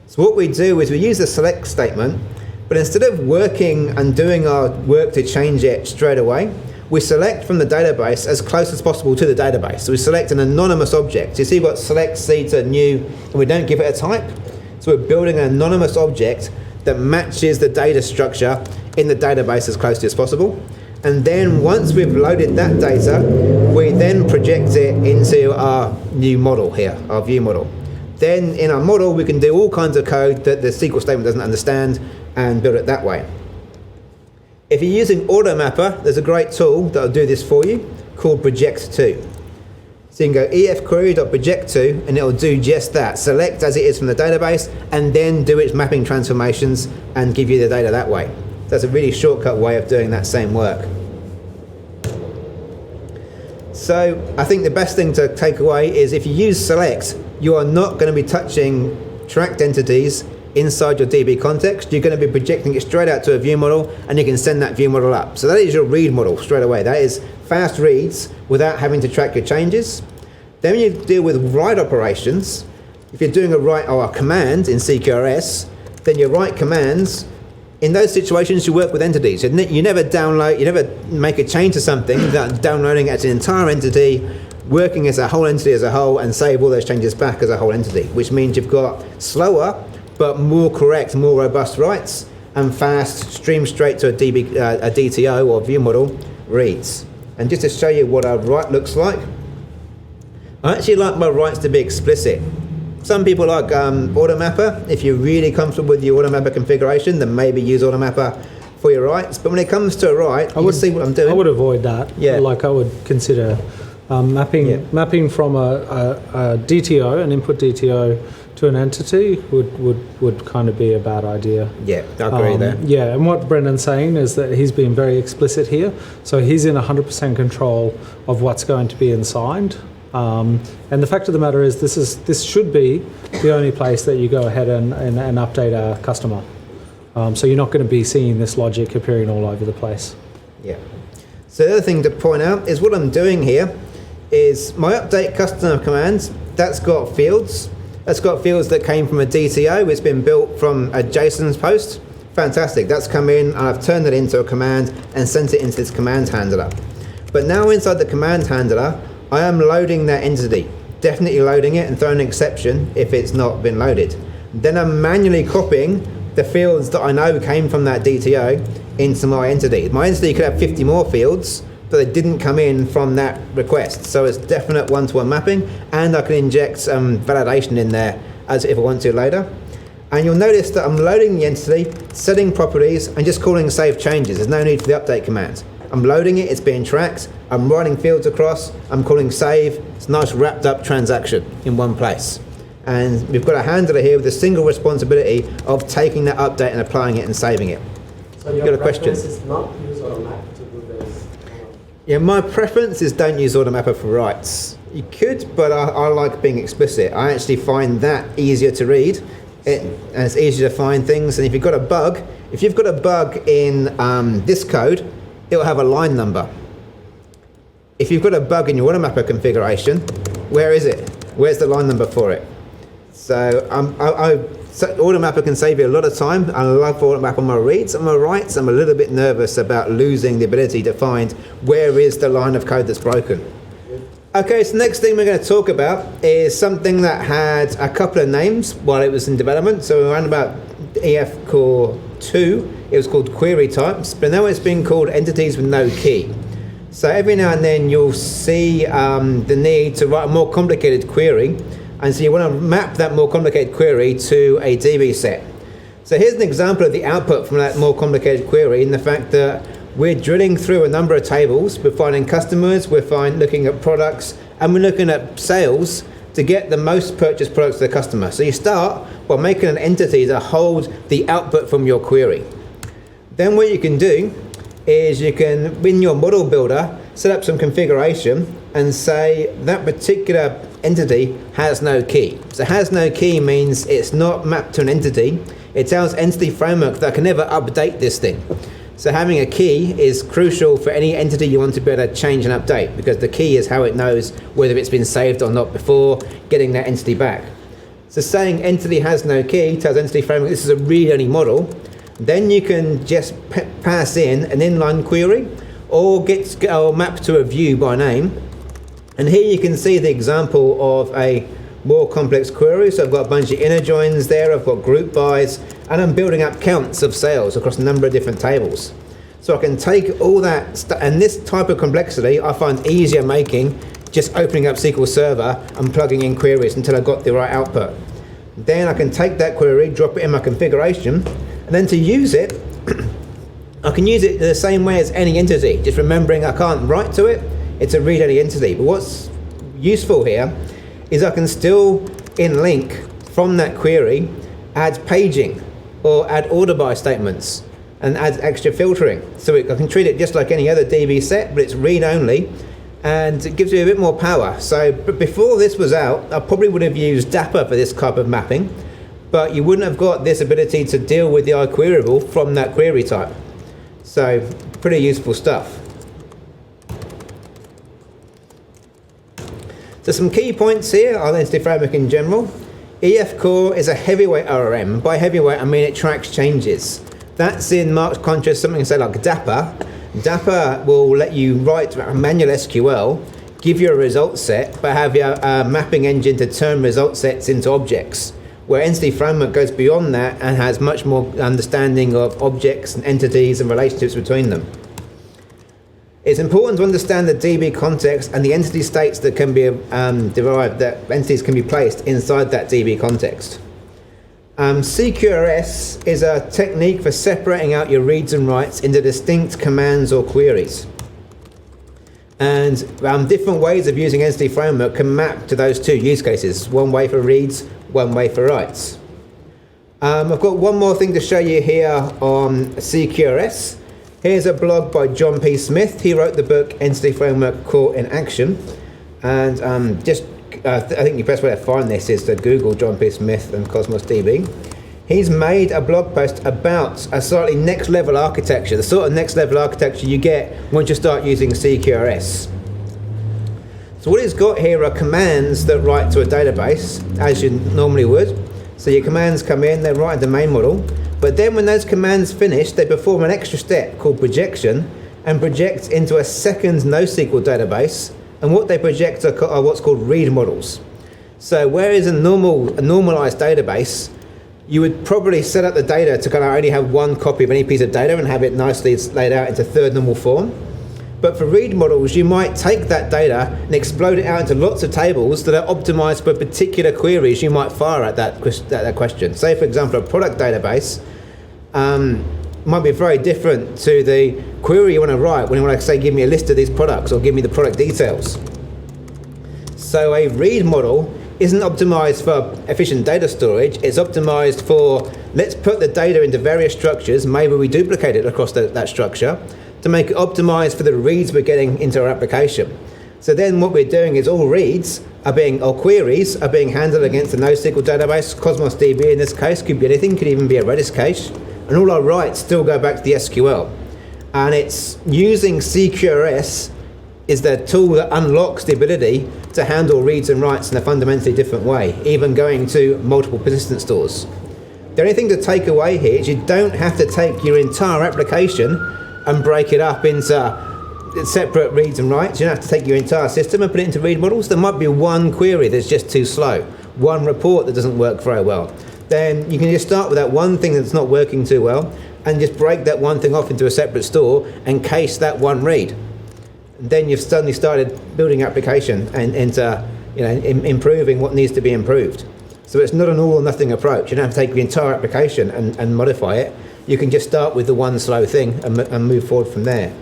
So what we do is we use the select statement, but instead of working and doing our work to change it straight away, we select from the database as close as possible to the database. So we select an anonymous object. So you see we've got select C to new, and we don't give it a type. So we're building an anonymous object that matches the data structure in the database as closely as possible. And then once we've loaded that data, we then project it into our new model here, our view model. Then in our model, we can do all kinds of code that the SQL statement doesn't understand and build it that way. If you're using AutoMapper, there's a great tool that'll do this for you called project2. So you can go efquery.project2 and it'll do just that. Select as it is from the database and then do its mapping transformations and give you the data that way. That's a really shortcut way of doing that same work. So I think the best thing to take away is if you use select, you are not going to be touching tracked entities inside your DB context. You're going to be projecting it straight out to a view model, and you can send that view model up. So that is your read model straight away. That is fast reads without having to track your changes. Then when you deal with write operations, if you're doing a write or a command in CQRS, then your write commands, in those situations you work with entities. You never download, you never make a change to something without downloading it as an entire entity, working as a whole entity as a whole, and save all those changes back as a whole entity, which means you've got slower but more correct, more robust writes, and fast, stream straight to a DTO or view model reads. And just to show you what a write looks like, I actually like my writes to be explicit. Some people like AutoMapper. If you're really comfortable with your AutoMapper configuration, then maybe use AutoMapper for your writes. But when it comes to a write, you can see what I'm doing. I would avoid that. Yeah. Like I would consider mapping from a DTO, an input DTO, to an entity would kind of be a bad idea. Yeah, I agree there. Yeah, and what Brendan's saying is that he's being very explicit here. So he's in 100% control of what's going to be inside. And the fact of the matter is this should be the only place that you go ahead and update a customer. So you're not going to be seeing this logic appearing all over the place. Yeah. So the other thing to point out is what I'm doing here is my update customer commands, that's got fields. That's got fields that came from a DTO. It's been built from a JSON post. Fantastic. That's come in, and I've turned it into a command and sent it into this command handler. But now inside the command handler, I am loading that entity. definitely loading it and throwing an exception if it's not been loaded. Then I'm manually copying the fields that I know came from that DTO into my entity. My entity could have 50 more fields, but they didn't come in from that request. So it's definite one-to-one mapping, and I can inject some validation in there as if I want to later. And you'll notice that I'm loading the entity, setting properties, and just calling save changes. There's no need for the update command. I'm loading it, it's being tracked, I'm running fields across, I'm calling save. It's a nice wrapped up transaction in one place. And we've got a handler here with a single responsibility of taking that update and applying it and saving it. So your preference is not use AutoMapper to do this? Yeah, my preference is don't use AutoMapper for writes. You could, but I like being explicit. I actually find that easier to read, and it's easier to find things. And if you've got a bug, in this code, it'll have a line number. If you've got a bug in your AutoMapper configuration, where is it? Where's the line number for it? So AutoMapper can save you a lot of time. I love AutoMapper on my reads. On my writes, I'm a little bit nervous about losing the ability to find where is the line of code that's broken. Okay, so the next thing we're going to talk about is something that had a couple of names while it was in development. So around about EF Core 2, it was called query types, but now it's been called entities with no key. So every now and then you'll see the need to write a more complicated query, and so you want to map that more complicated query to a DB set. So here's an example of the output from that more complicated query, in the fact that we're drilling through a number of tables, we're finding customers, we're looking at products, and we're looking at sales to get the most purchased products to the customer. So you start by making an entity to hold the output from your query. Then what you can do is you can, in your model builder, set up some configuration and say that particular entity has no key. So has no key means it's not mapped to an entity. It tells Entity Framework that I can never update this thing. So having a key is crucial for any entity you want to be able to change and update, because the key is how it knows whether it's been saved or not before getting that entity back. So saying entity has no key tells Entity Framework this is a read-only model. Then you can just pass in an inline query or map to a view by name. And here you can see the example of a more complex query. So I've got a bunch of inner joins there, I've got group bys, and I'm building up counts of sales across a number of different tables. So I can take all that stuff, and this type of complexity I find easier making just opening up SQL Server and plugging in queries until I got the right output. Then I can take that query, drop it in my configuration, and then to use it, I can use it the same way as any entity, just remembering I can't write to it, it's a read-only entity. But what's useful here is I can still, in link from that query, add paging or add order by statements and add extra filtering. So I can treat it just like any other DB set, but it's read-only, and it gives you a bit more power. So before this was out, I probably would have used Dapper for this type of mapping, but you wouldn't have got this ability to deal with the iQueryable from that query type. So pretty useful stuff. So some key points here on Entity Framework in general. EF Core is a heavyweight ORM. By heavyweight, I mean it tracks changes. That's in marked contrast something say like Dapper. Dapper will let you write a manual SQL, give you a result set, but have your mapping engine to turn result sets into objects. Where Entity Framework goes beyond that and has much more understanding of objects and entities and relationships between them. It's important to understand the DB context and the entity states that can be derived, that entities can be placed inside that DB context. CQRS is a technique for separating out your reads and writes into distinct commands or queries. And different ways of using Entity Framework can map to those two use cases, one way for reads, one way for writes. I've got one more thing to show you here on CQRS. Here's a blog by John P. Smith. He wrote the book Entity Framework Core in Action. And I think the best way to find this is to Google John P. Smith and Cosmos DB. He's made a blog post about a slightly next level architecture, the sort of next level architecture you get once you start using CQRS. So what it's got here are commands that write to a database, as you normally would. So your commands come in, they write the main model, but then when those commands finish, they perform an extra step called projection and project into a second NoSQL database, and what they project are what's called read models. So whereas a normalized database, you would probably set up the data to kind of only have one copy of any piece of data and have it nicely laid out into third normal form. But for read models, you might take that data and explode it out into lots of tables that are optimized for particular queries you might fire at that question. Say, for example, a product database might be very different to the query you want to write when you want to say, give me a list of these products or give me the product details. So a read model isn't optimized for efficient data storage. It's optimized for, let's put the data into various structures, maybe we duplicate it across that structure, to make it optimized for the reads we're getting into our application. So then what we're doing is all reads or queries are being handled against a NoSQL database. Cosmos DB in this case could be anything, could even be a Redis cache, and all our writes still go back to the SQL. And it's using CQRS is the tool that unlocks the ability to handle reads and writes in a fundamentally different way, even going to multiple persistent stores. The only thing to take away here is you don't have to take your entire application and break it up into separate reads and writes. You don't have to take your entire system and put it into read models. There might be one query that's just too slow, one report that doesn't work very well. Then you can just start with that one thing that's not working too well and just break that one thing off into a separate store and cache that one read. And then you've suddenly started building application and into improving what needs to be improved. So it's not an all or nothing approach. You don't have to take the entire application and modify it. You can just start with the one slow thing and move forward from there.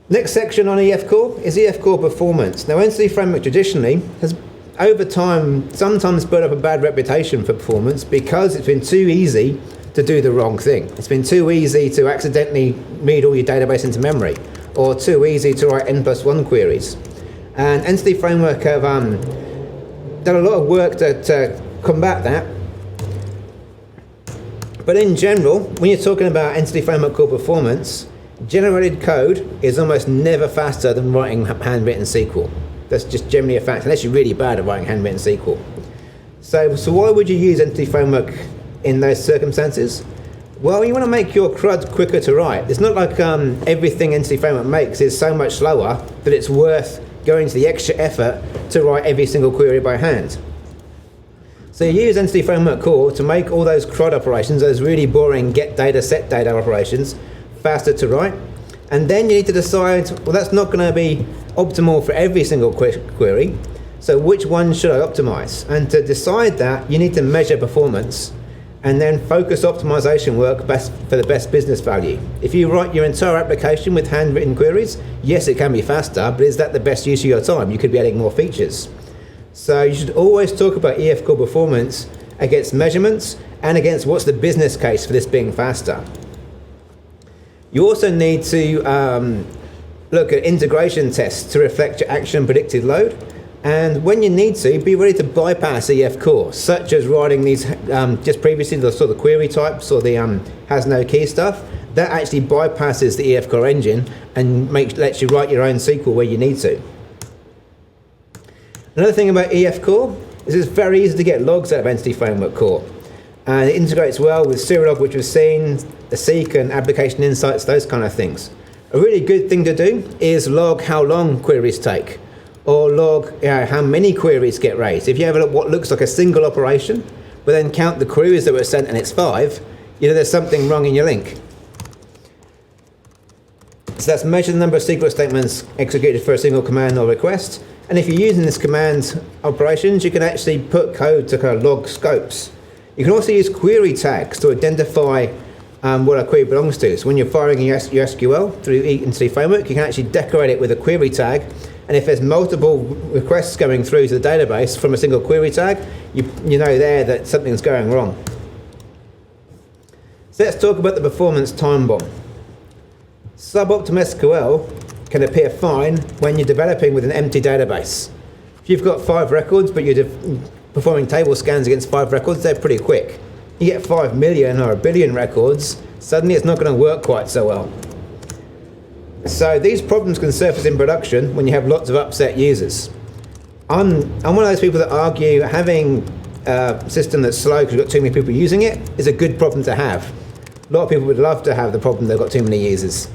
Next section on EF Core is EF Core performance. Now, Entity Framework traditionally has, over time, sometimes built up a bad reputation for performance because it's been too easy to do the wrong thing. It's been too easy to accidentally read all your database into memory, or too easy to write N+1 queries. And Entity Framework have done a lot of work to combat that. But in general, when you're talking about Entity Framework core performance, generated code is almost never faster than writing handwritten SQL. That's just generally a fact, unless you're really bad at writing handwritten SQL. So why would you use Entity Framework in those circumstances? Well, you want to make your CRUD quicker to write. It's not like everything Entity Framework makes is so much slower that it's worth going to the extra effort to write every single query by hand. So you use Entity Framework Core to make all those CRUD operations, those really boring get data, set data operations, faster to write. And then you need to decide, well, that's not going to be optimal for every single query. So which one should I optimize? And to decide that, you need to measure performance and then focus optimization work for the best business value. If you write your entire application with handwritten queries, yes, it can be faster, but is that the best use of your time? You could be adding more features. So you should always talk about EF Core performance against measurements and against what's the business case for this being faster. You also need to look at integration tests to reflect your action predicted load. And when you need to, be ready to bypass EF Core, such as writing these just previously the sort of query types or the has no key stuff. That actually bypasses the EF Core engine and lets you write your own SQL where you need to. Another thing about EF Core is it's very easy to get logs out of Entity Framework Core. And it integrates well with Serialog, which we've seen, the Seek and application insights, those kind of things. A really good thing to do is log how long queries take, or log how many queries get raised. If you have what looks like a single operation, but then count the queries that were sent and it's 5, you know there's something wrong in your link. So that's measure the number of SQL statements executed for a single command or request. And if you're using this command operations, you can actually put code to kind of log scopes. You can also use query tags to identify what a query belongs to. So when you're firing your SQL through Entity Framework, you can actually decorate it with a query tag. And if there's multiple requests going through to the database from a single query tag, you know there that something's going wrong. So let's talk about the performance time bomb. Suboptimal SQL can appear fine when you're developing with an empty database. If you've got 5 records, but you're performing table scans against 5 records, they're pretty quick. You get 5 million or a billion records, suddenly it's not going to work quite so well. So these problems can surface in production when you have lots of upset users. I'm one of those people that argue having a system that's slow because you've got too many people using it is a good problem to have. A lot of people would love to have the problem they've got too many users.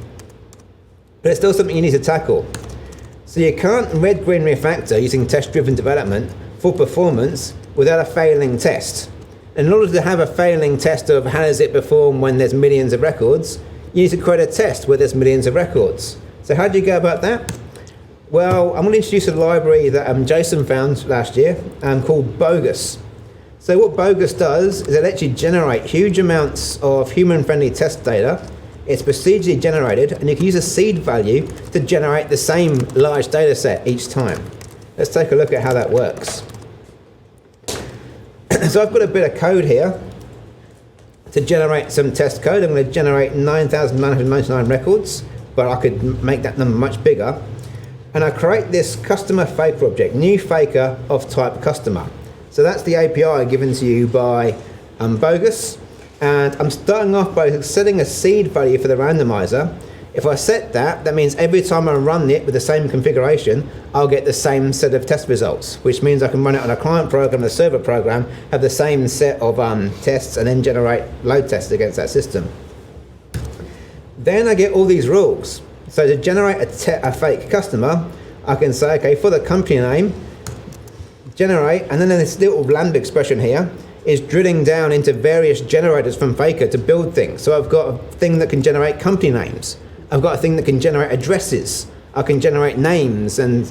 But it's still something you need to tackle. So you can't red, green refactor using test-driven development for performance without a failing test. In order to have a failing test of how does it perform when there's millions of records, you need to create a test where there's millions of records. So how do you go about that? Well, I'm going to introduce a library that Jason found last year called Bogus. So what Bogus does is it lets you generate huge amounts of human-friendly test data. It's procedurally generated, and you can use a seed value to generate the same large data set each time. Let's take a look at how that works. So I've got a bit of code here to generate some test code. I'm going to generate 9,999 records, but I could make that number much bigger. And I create this customer faker object, new faker of type customer. So that's the API given to you by Bogus. And I'm starting off by setting a seed value for the randomizer. If I set that, that means every time I run it with the same configuration, I'll get the same set of test results, which means I can run it on a client program, a server program, have the same set of tests, and then generate load tests against that system. Then I get all these rules. So to generate a fake customer, I can say, okay, for the company name, generate, and then this little lambda expression here is drilling down into various generators from Faker to build things. So I've got a thing that can generate company names. I've got a thing that can generate addresses. I can generate names, and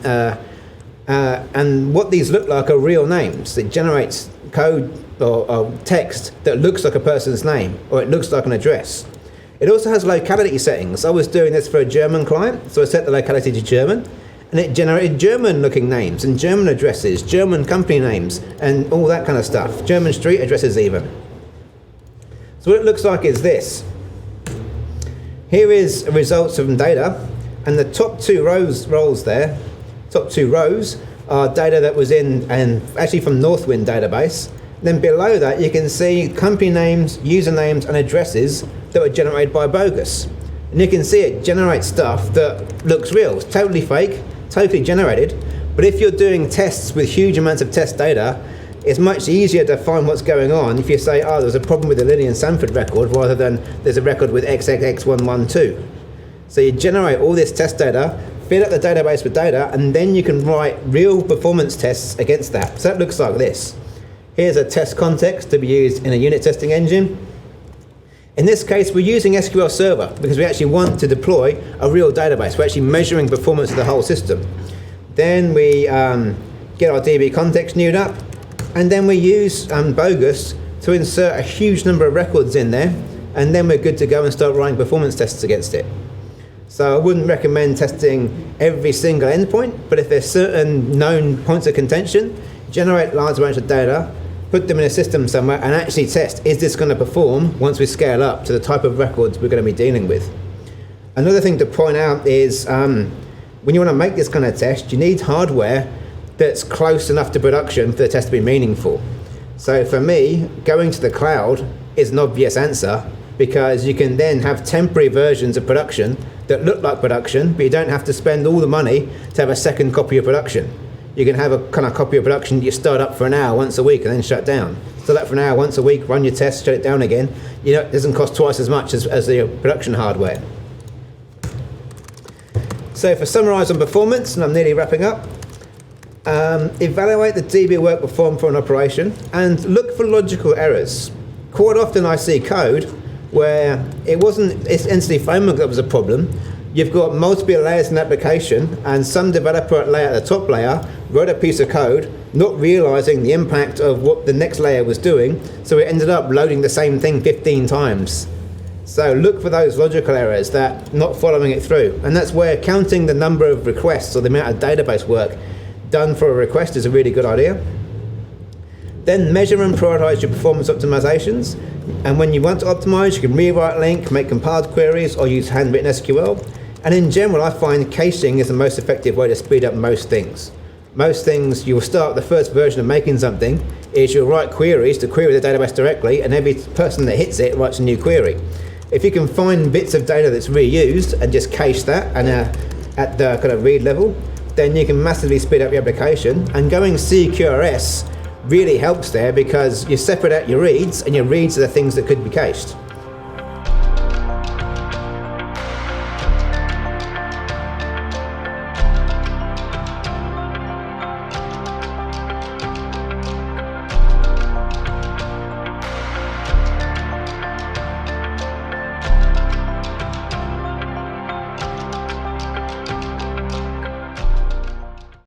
what these look like are real names. It generates code or text that looks like a person's name, or it looks like an address. It also has locality settings. I was doing this for a German client, so I set the locality to German, and it generated German-looking names and German addresses, German company names, and all that kind of stuff. German street addresses even. So what it looks like is this. Here is results from data, and the top two rows are data that was in, and actually from Northwind database. Then below that you can see company names, usernames, and addresses that were generated by Bogus. And you can see it generates stuff that looks real. It's totally fake, totally generated. But if you're doing tests with huge amounts of test data, it's much easier to find what's going on if you say, oh, there's a problem with the Lillian Sanford record, rather than there's a record with XXX112. So you generate all this test data, fill up the database with data, and then you can write real performance tests against that. So that looks like this. Here's a test context to be used in a unit testing engine. In this case, we're using SQL Server because we actually want to deploy a real database. We're actually measuring performance of the whole system. Then we get our DB context newed up, and then we use Bogus to insert a huge number of records in there, and then we're good to go and start running performance tests against it. So I wouldn't recommend testing every single endpoint, but if there's certain known points of contention, generate large amounts of data, put them in a system somewhere, and actually test, is this going to perform once we scale up to the type of records we're going to be dealing with. Another thing to point out is when you want to make this kind of test, you need hardware that's close enough to production for the test to be meaningful. So for me, going to the cloud is an obvious answer, because you can then have temporary versions of production that look like production, but you don't have to spend all the money to have a second copy of production. You can have a kind of copy of production that you start up for an hour once a week and then shut down. Start up for an hour once a week, run your tests, shut it down again. You know, it doesn't cost twice as much as the production hardware. So if I summarise on performance, and I'm nearly wrapping up, evaluate the DB work performed for an operation and look for logical errors. Quite often I see code where it wasn't its entity framework that was a problem. You've got multiple layers in the application, and some developer at the top layer wrote a piece of code not realizing the impact of what the next layer was doing, so it ended up loading the same thing 15 times. So look for those logical errors that not following it through, and that's where counting the number of requests or the amount of database work done for a request is a really good idea. Then measure and prioritize your performance optimizations, and when you want to optimize, you can rewrite link, make compiled queries, or use handwritten SQL. And in general, I find caching is the most effective way to speed up most things. Most things, you'll start the first version of making something is you'll write queries to query the database directly, and every person that hits it writes a new query. If you can find bits of data that's reused and just cache that and at the kind of read level, then you can massively speed up your application. And going CQRS really helps there, because you separate out your reads, and your reads are the things that could be cached.